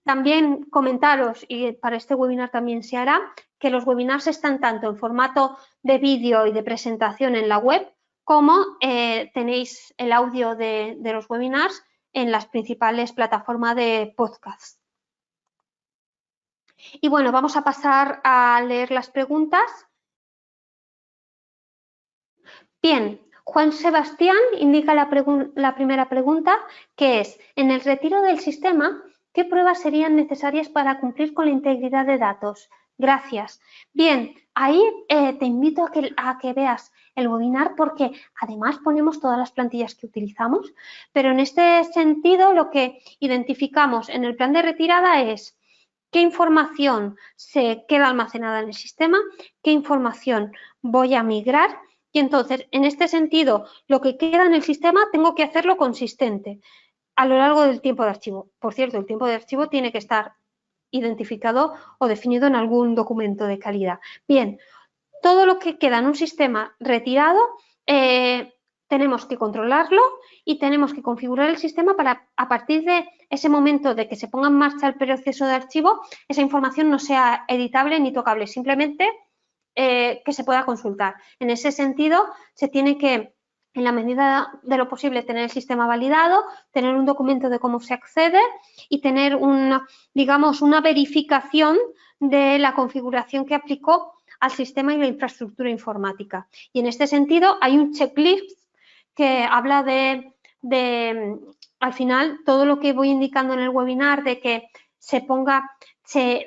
También comentaros, y para este webinar también se hará, que los webinars están tanto en formato de vídeo y de presentación en la web, como tenéis el audio de los webinars en las principales plataformas de podcast. Y bueno, vamos a pasar a leer las preguntas. Bien, Juan Sebastián indica la primera pregunta, que es: en el retiro del sistema, ¿qué pruebas serían necesarias para cumplir con la integridad de datos? Gracias. Bien, ahí te invito a que veas el webinar, porque además ponemos todas las plantillas que utilizamos, pero en este sentido lo que identificamos en el plan de retirada es qué información se queda almacenada en el sistema, qué información voy a migrar. Y entonces, en este sentido, lo que queda en el sistema tengo que hacerlo consistente a lo largo del tiempo de archivo. Por cierto, el tiempo de archivo tiene que estar identificado o definido en algún documento de calidad. Bien, todo lo que queda en un sistema retirado tenemos que controlarlo y tenemos que configurar el sistema para, a partir de ese momento de que se ponga en marcha el proceso de archivo, esa información no sea editable ni tocable, simplemente que se pueda consultar. En ese sentido, se tiene que, en la medida de lo posible, tener el sistema validado, tener un documento de cómo se accede y tener una verificación de la configuración que aplicó al sistema y la infraestructura informática. Y en este sentido, hay un checklist que habla de al final, todo lo que voy indicando en el webinar, de que se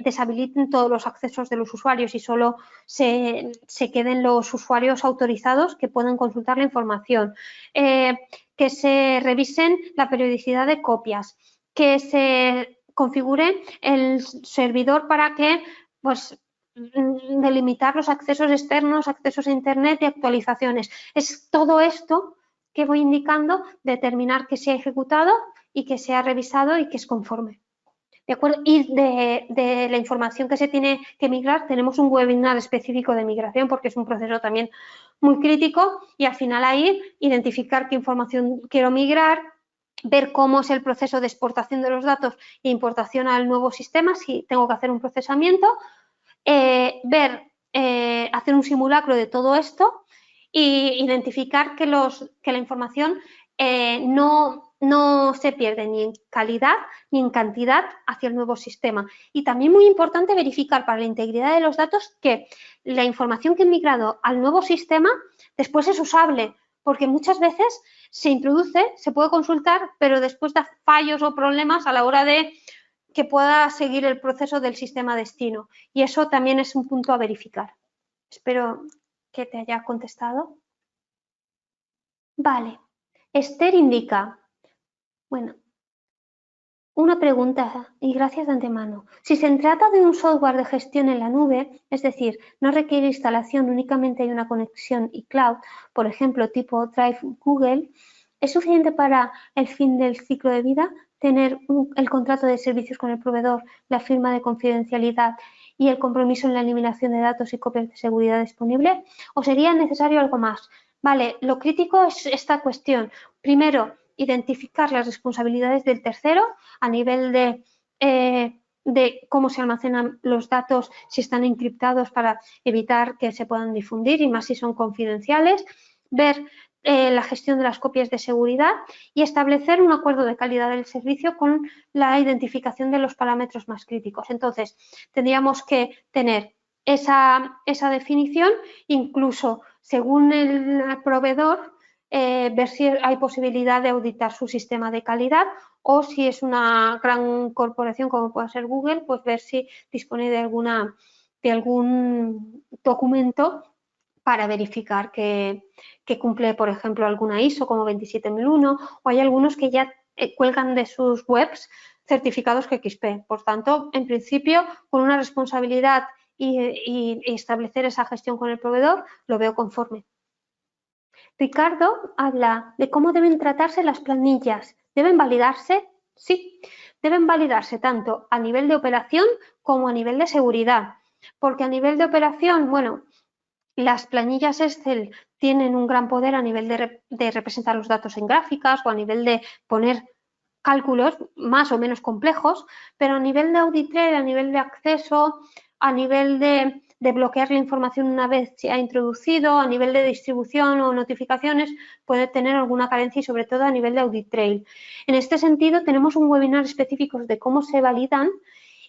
deshabiliten todos los accesos de los usuarios y solo se queden los usuarios autorizados que puedan consultar la información, que se revisen la periodicidad de copias, que se configure el servidor para que, pues, delimitar los accesos externos, accesos a Internet y actualizaciones. Es todo esto que voy indicando, determinar que se ha ejecutado y que se ha revisado y que es conforme. ¿De acuerdo? Y de la información que se tiene que migrar, tenemos un webinar específico de migración, porque es un proceso también muy crítico, y al final ahí identificar qué información quiero migrar, ver cómo es el proceso de exportación de los datos e importación al nuevo sistema, si tengo que hacer un procesamiento, hacer un simulacro de todo esto e identificar que la información no se pierde ni en calidad ni en cantidad hacia el nuevo sistema. Y también muy importante verificar para la integridad de los datos que la información que he migrado al nuevo sistema después es usable, porque muchas veces se introduce, se puede consultar, pero después da fallos o problemas a la hora de que pueda seguir el proceso del sistema destino. Y eso también es un punto a verificar. Espero que te haya contestado. Vale. Esther indica, bueno, una pregunta, y gracias de antemano. Si se trata de un software de gestión en la nube, es decir, no requiere instalación, únicamente hay una conexión y cloud, por ejemplo, tipo Drive Google, ¿es suficiente para el fin del ciclo de vida? tener el contrato de servicios con el proveedor, la firma de confidencialidad y el compromiso en la eliminación de datos y copias de seguridad disponible? ¿O sería necesario algo más? Vale, lo crítico es esta cuestión. Primero, identificar las responsabilidades del tercero a nivel de cómo se almacenan los datos, si están encriptados para evitar que se puedan difundir y más si son confidenciales, ver la gestión de las copias de seguridad y establecer un acuerdo de calidad del servicio con la identificación de los parámetros más críticos. Entonces, tendríamos que tener esa definición, incluso según el proveedor, ver si hay posibilidad de auditar su sistema de calidad o si es una gran corporación como puede ser Google, pues ver si dispone de algún documento para verificar que cumple, por ejemplo, alguna ISO como 27001 o hay algunos que ya cuelgan de sus webs certificados GXP. Por tanto, en principio, con una responsabilidad y establecer esa gestión con el proveedor, lo veo conforme. Ricardo habla de cómo deben tratarse las planillas. ¿Deben validarse? Sí, deben validarse tanto a nivel de operación como a nivel de seguridad. Porque a nivel de operación, bueno, las planillas Excel tienen un gran poder a nivel de representar los datos en gráficas o a nivel de poner cálculos más o menos complejos, pero a nivel de AuditTrail, a nivel de acceso, a nivel de bloquear la información una vez se ha introducido, a nivel de distribución o notificaciones, puede tener alguna carencia y sobre todo a nivel de AuditTrail. En este sentido, tenemos un webinar específico de cómo se validan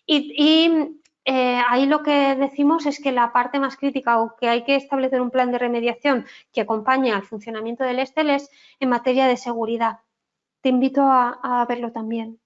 y ahí lo que decimos es que la parte más crítica o que hay que establecer un plan de remediación que acompañe al funcionamiento del Excel es en materia de seguridad. Te invito a verlo también.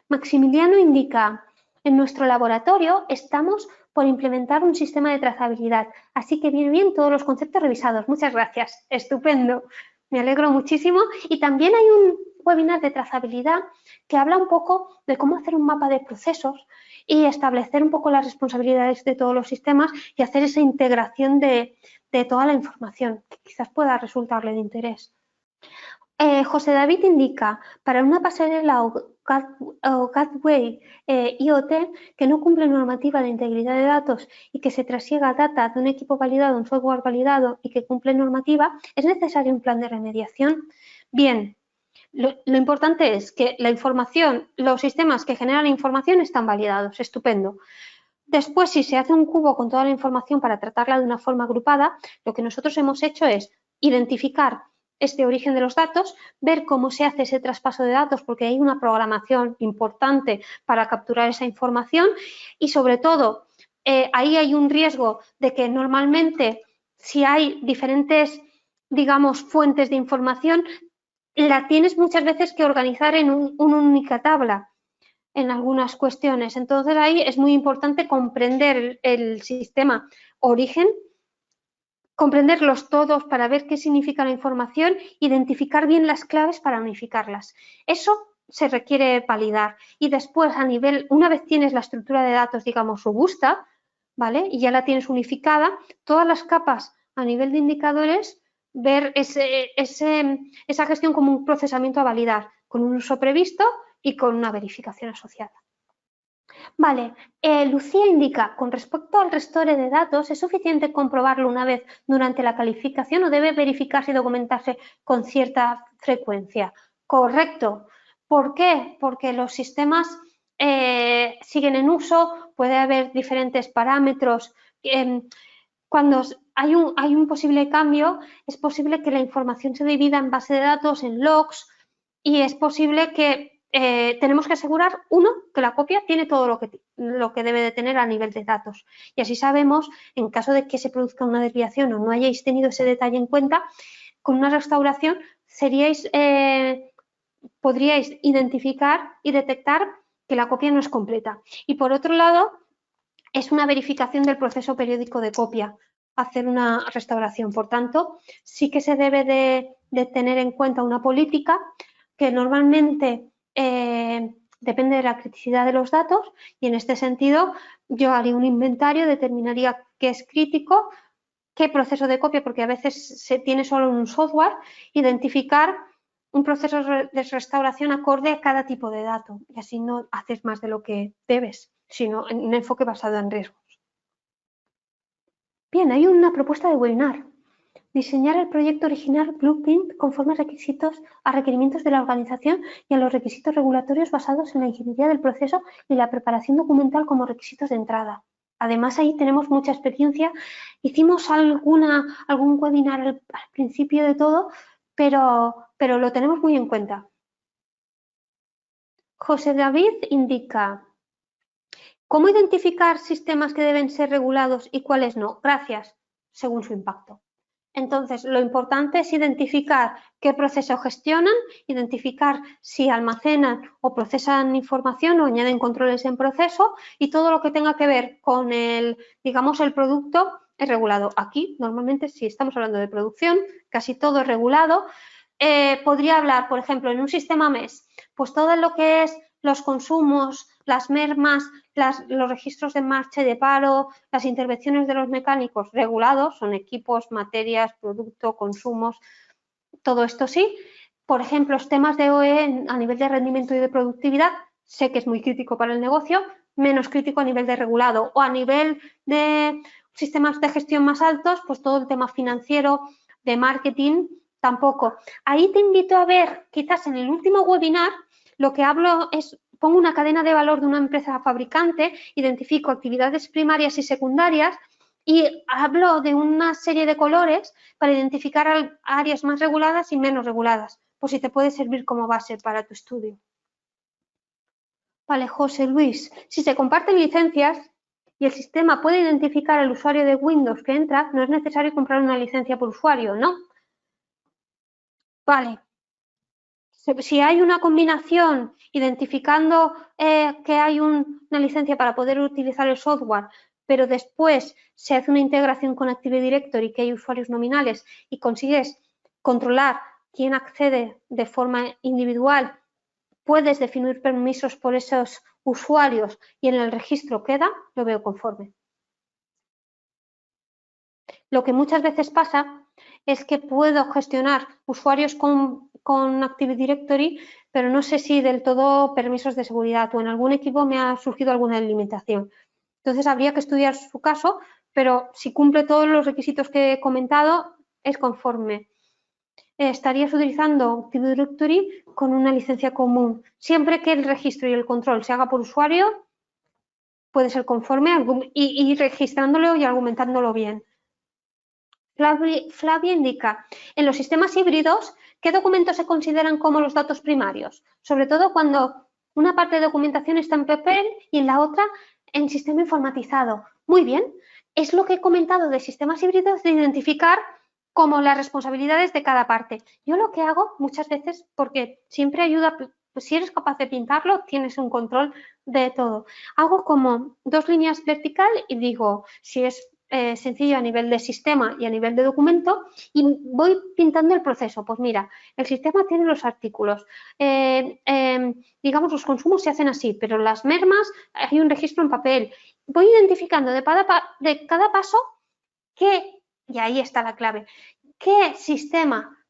Maximiliano indica, en nuestro laboratorio estamos por implementar un sistema de trazabilidad, así que viene bien todos los conceptos revisados. Muchas gracias, estupendo, me alegro muchísimo. Y también hay un webinar de trazabilidad que habla un poco de cómo hacer un mapa de procesos y establecer un poco las responsabilidades de todos los sistemas y hacer esa integración de toda la información, que quizás pueda resultarle de interés. José David indica, para una pasarela o gateway IoT que no cumple normativa de integridad de datos y que se trasiega data de un equipo validado, un software validado y que cumple normativa, ¿es necesario un plan de remediación? Bien, lo importante es que la información, los sistemas que generan información están validados, estupendo. Después, si se hace un cubo con toda la información para tratarla de una forma agrupada, lo que nosotros hemos hecho es identificar este origen de los datos, ver cómo se hace ese traspaso de datos, porque hay una programación importante para capturar esa información y, sobre todo, ahí hay un riesgo de que normalmente, si hay diferentes, digamos, fuentes de información, la tienes muchas veces que organizar en una única tabla en algunas cuestiones. Entonces, ahí es muy importante comprender el sistema origen, comprenderlos todos para ver qué significa la información, identificar bien las claves para unificarlas. Eso se requiere validar y después a nivel, una vez tienes la estructura de datos, digamos, robusta, ¿vale? Y ya la tienes unificada, todas las capas a nivel de indicadores, ver esa gestión como un procesamiento a validar, con un uso previsto y con una verificación asociada. Vale, Lucía indica, con respecto al restore de datos, ¿es suficiente comprobarlo una vez durante la calificación o debe verificarse y documentarse con cierta frecuencia? Correcto. ¿Por qué? Porque los sistemas siguen en uso, puede haber diferentes parámetros. Cuando hay un posible cambio, es posible que la información se divida en base de datos, en logs, y es posible que tenemos que asegurar, uno, que la copia tiene todo lo que debe de tener a nivel de datos. Y así sabemos, en caso de que se produzca una desviación o no hayáis tenido ese detalle en cuenta, con una restauración podríais identificar y detectar que la copia no es completa. Y por otro lado, es una verificación del proceso periódico de copia, hacer una restauración. Por tanto, sí que se debe de tener en cuenta una política que normalmente depende de la criticidad de los datos y en este sentido yo haría un inventario, determinaría qué es crítico, qué proceso de copia, porque a veces se tiene solo un software, identificar un proceso de restauración acorde a cada tipo de dato y así no haces más de lo que debes, sino en un enfoque basado en riesgos. Bien, hay una propuesta de webinar. Diseñar el proyecto original Blueprint conforme a requerimientos de la organización y a los requisitos regulatorios basados en la ingeniería del proceso y la preparación documental como requisitos de entrada. Además, ahí tenemos mucha experiencia. Hicimos algún webinar al principio de todo, pero lo tenemos muy en cuenta. José David indica: ¿cómo identificar sistemas que deben ser regulados y cuáles no? Gracias, según su impacto. Entonces, lo importante es identificar qué proceso gestionan, identificar si almacenan o procesan información o añaden controles en proceso y todo lo que tenga que ver con el producto es regulado. Aquí, normalmente, si estamos hablando de producción, casi todo es regulado. Podría hablar, por ejemplo, en un sistema MES, pues todo lo que es los consumos, las mermas, los registros de marcha y de paro, las intervenciones de los mecánicos regulados, son equipos, materias, producto, consumos, todo esto sí. Por ejemplo, los temas de OE a nivel de rendimiento y de productividad, sé que es muy crítico para el negocio, menos crítico a nivel de regulado. O a nivel de sistemas de gestión más altos, pues todo el tema financiero, de marketing, tampoco. Ahí te invito a ver, quizás en el último webinar, lo que hablo es, pongo una cadena de valor de una empresa fabricante, identifico actividades primarias y secundarias y hablo de una serie de colores para identificar áreas más reguladas y menos reguladas, por si te puede servir como base para tu estudio. Vale, José Luis, si se comparten licencias y el sistema puede identificar al usuario de Windows que entra, no es necesario comprar una licencia por usuario, ¿no? Vale. Si hay una combinación identificando que hay una licencia para poder utilizar el software, pero después se hace una integración con Active Directory, que hay usuarios nominales, y consigues controlar quién accede de forma individual, puedes definir permisos por esos usuarios y en el registro queda, lo veo conforme. Lo que muchas veces pasa es que puedo gestionar usuarios con Active Directory, pero no sé si del todo permisos de seguridad o en algún equipo me ha surgido alguna limitación. Entonces, habría que estudiar su caso, pero si cumple todos los requisitos que he comentado, es conforme. Estarías utilizando Active Directory con una licencia común. Siempre que el registro y el control se haga por usuario, puede ser conforme y registrándolo y argumentándolo bien. Flavia indica, en los sistemas híbridos, ¿qué documentos se consideran como los datos primarios? Sobre todo cuando una parte de documentación está en papel y en la otra en sistema informatizado. Muy bien, es lo que he comentado de sistemas híbridos, de identificar como las responsabilidades de cada parte. Yo lo que hago muchas veces, porque siempre ayuda, pues si eres capaz de pintarlo, tienes un control de todo. Hago como dos líneas vertical y digo, si es sencillo a nivel de sistema y a nivel de documento y voy pintando el proceso. Pues mira, el sistema tiene los artículos, digamos los consumos se hacen así, pero las mermas hay un registro en papel. Voy identificando de cada paso qué, y ahí está la clave, qué sistema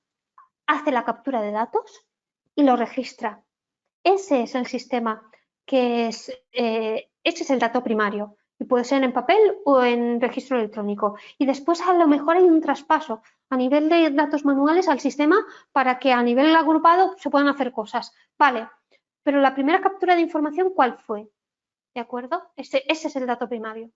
hace la captura de datos y lo registra. Ese es el sistema que es, ese es el dato primario. Y puede ser en papel o en registro electrónico. Y después a lo mejor hay un traspaso a nivel de datos manuales al sistema para que a nivel agrupado se puedan hacer cosas. Vale, pero la primera captura de información, ¿cuál fue? ¿De acuerdo? Ese es el dato primario.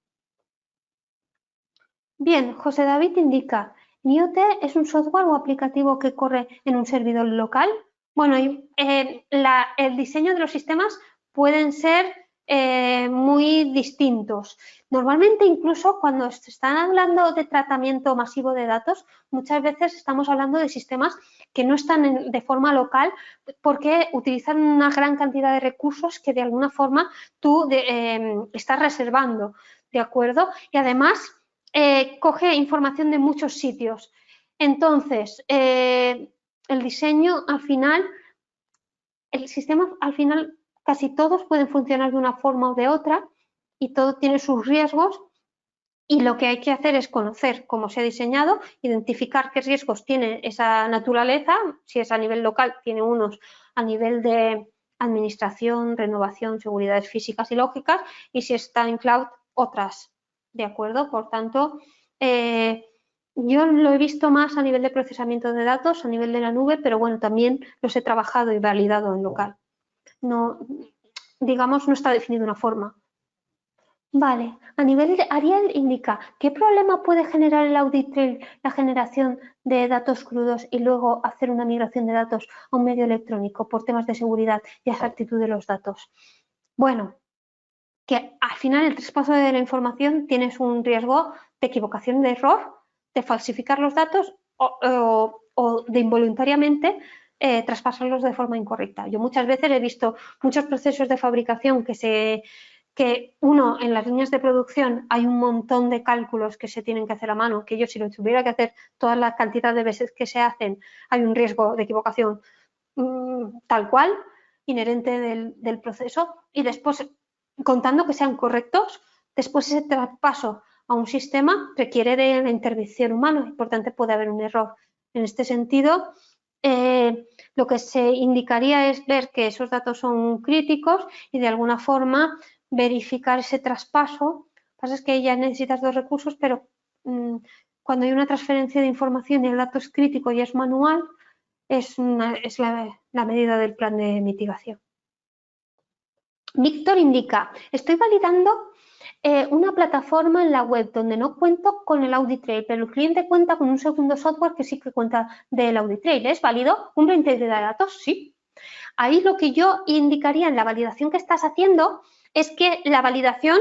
Bien, José David indica, ¿NIOT es un software o aplicativo que corre en un servidor local? Bueno, el diseño de los sistemas pueden ser muy distintos. Normalmente, incluso cuando se están hablando de tratamiento masivo de datos, muchas veces estamos hablando de sistemas que no están de forma local porque utilizan una gran cantidad de recursos que de alguna forma tú estás reservando, ¿de acuerdo? Y además coge información de muchos sitios. Entonces, el diseño al final, el sistema al final casi todos pueden funcionar de una forma o de otra y todo tiene sus riesgos Y lo que hay que hacer es conocer cómo se ha diseñado, identificar qué riesgos tiene esa naturaleza, si es a nivel local, tiene unos a nivel de administración, renovación, seguridades físicas y lógicas, y si está en cloud, otras, ¿de acuerdo? Por tanto, yo lo he visto más a nivel de procesamiento de datos, a nivel de la nube, pero bueno, también los he trabajado y validado en local. No, digamos, no está definido una forma. Vale, a nivel de Ariel indica, ¿qué problema puede generar el audit trail la generación de datos crudos y luego hacer una migración de datos a un medio electrónico por temas de seguridad y exactitud de los datos? Bueno, que al final el traspaso de la información tienes un riesgo de equivocación, de error, de falsificar los datos o de involuntariamente traspasarlos de forma incorrecta. Yo muchas veces he visto muchos procesos de fabricación que uno, en las líneas de producción hay un montón de cálculos que se tienen que hacer a mano, que yo si lo tuviera que hacer toda la cantidad de veces que se hacen, hay un riesgo de equivocación tal cual, inherente del proceso, y después, contando que sean correctos, después ese traspaso a un sistema requiere de la intervención humana y por tanto puede haber un error. En este sentido, lo que se indicaría es ver que esos datos son críticos y de alguna forma verificar ese traspaso. Lo que pasa es que ya necesitas dos recursos, pero cuando hay una transferencia de información y el dato es crítico y es manual, es la medida del plan de mitigación. Víctor indica, estoy validando una plataforma en la web donde no cuento con el audit trail, pero el cliente cuenta con un segundo software que sí que cuenta del audit trail. ¿Es válido? ¿Un integridad de datos? Sí. Ahí lo que yo indicaría en la validación que estás haciendo es que la validación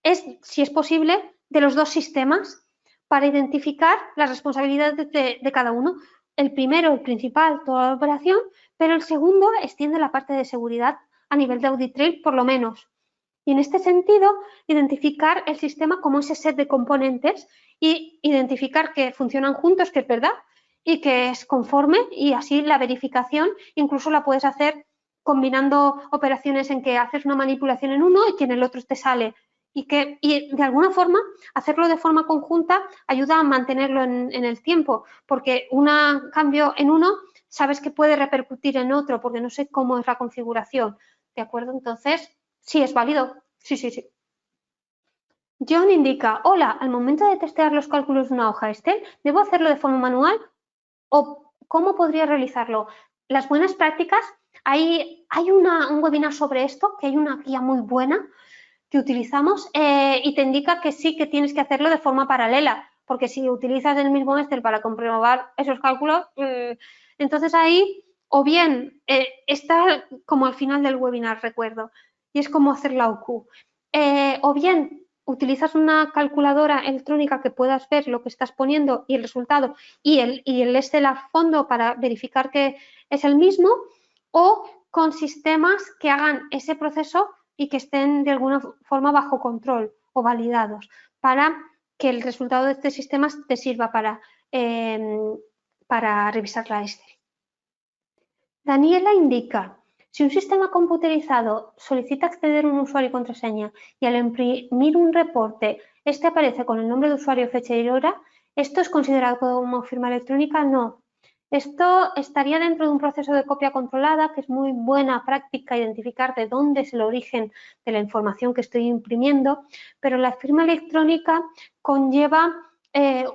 es, si es posible, de los dos sistemas para identificar las responsabilidades de cada uno. El primero, el principal, toda la operación, pero el segundo extiende la parte de seguridad a nivel de audit trail, por lo menos. Y en este sentido, identificar el sistema como ese set de componentes y identificar que funcionan juntos, que es verdad, y que es conforme, y así la verificación incluso la puedes hacer combinando operaciones en que haces una manipulación en uno y que en el otro te sale. Y de alguna forma, hacerlo de forma conjunta ayuda a mantenerlo en el tiempo, porque un cambio en uno sabes que puede repercutir en otro, porque no sé cómo es la configuración, ¿de acuerdo? Entonces, sí, es válido. Sí, sí, sí. John indica, hola, al momento de testear los cálculos de una hoja Excel, ¿debo hacerlo de forma manual o cómo podría realizarlo? Las buenas prácticas, hay un webinar sobre esto, que hay una guía muy buena que utilizamos y te indica que sí que tienes que hacerlo de forma paralela, porque si utilizas el mismo Excel para comprobar esos cálculos, entonces ahí o bien está como al final del webinar, recuerdo, y es como hacer la OQ. O bien utilizas una calculadora electrónica que puedas ver lo que estás poniendo y el resultado y el Excel a fondo para verificar que es el mismo, o con sistemas que hagan ese proceso y que estén de alguna forma bajo control o validados para que el resultado de este sistema te sirva para revisar la Excel. Daniela indica, si un sistema computerizado solicita acceder a un usuario y contraseña y al imprimir un reporte, este aparece con el nombre de usuario, fecha y hora, ¿esto es considerado como firma electrónica? No. Esto estaría dentro de un proceso de copia controlada, que es muy buena práctica identificar de dónde es el origen de la información que estoy imprimiendo, pero la firma electrónica conlleva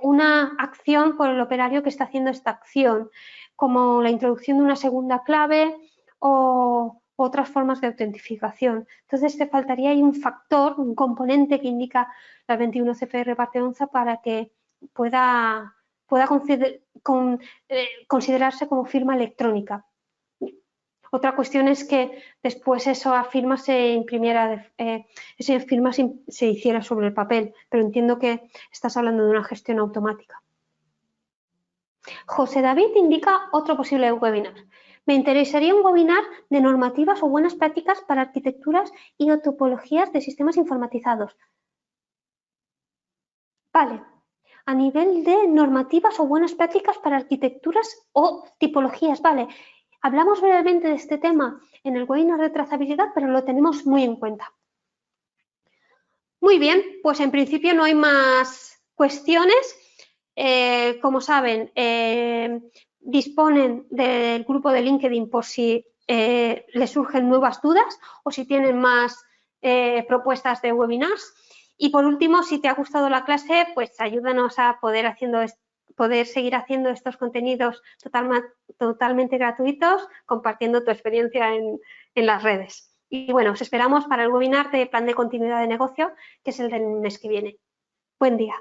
una acción por el operario que está haciendo esta acción, como la introducción de una segunda clave o otras formas de autentificación. Entonces, te faltaría ahí un factor, un componente que indica la 21 CFR parte 11 para que pueda considerarse como firma electrónica. Otra cuestión es que después esa firma se imprimiera, esa firma se hiciera sobre el papel, pero entiendo que estás hablando de una gestión automática. José David indica otro posible webinar. Me interesaría un webinar de normativas o buenas prácticas para arquitecturas y o topologías de sistemas informatizados. Vale. A nivel de normativas o buenas prácticas para arquitecturas o tipologías, vale. Hablamos brevemente de este tema en el webinar de trazabilidad, pero lo tenemos muy en cuenta. Muy bien, pues en principio no hay más cuestiones. Como saben, disponen del grupo de LinkedIn por si les surgen nuevas dudas o si tienen más propuestas de webinars. Y por último, si te ha gustado la clase, pues ayúdanos a poder seguir haciendo estos contenidos totalmente gratuitos, compartiendo tu experiencia en las redes. Y bueno, os esperamos para el webinar de plan de continuidad de negocio, que es el del mes que viene. Buen día.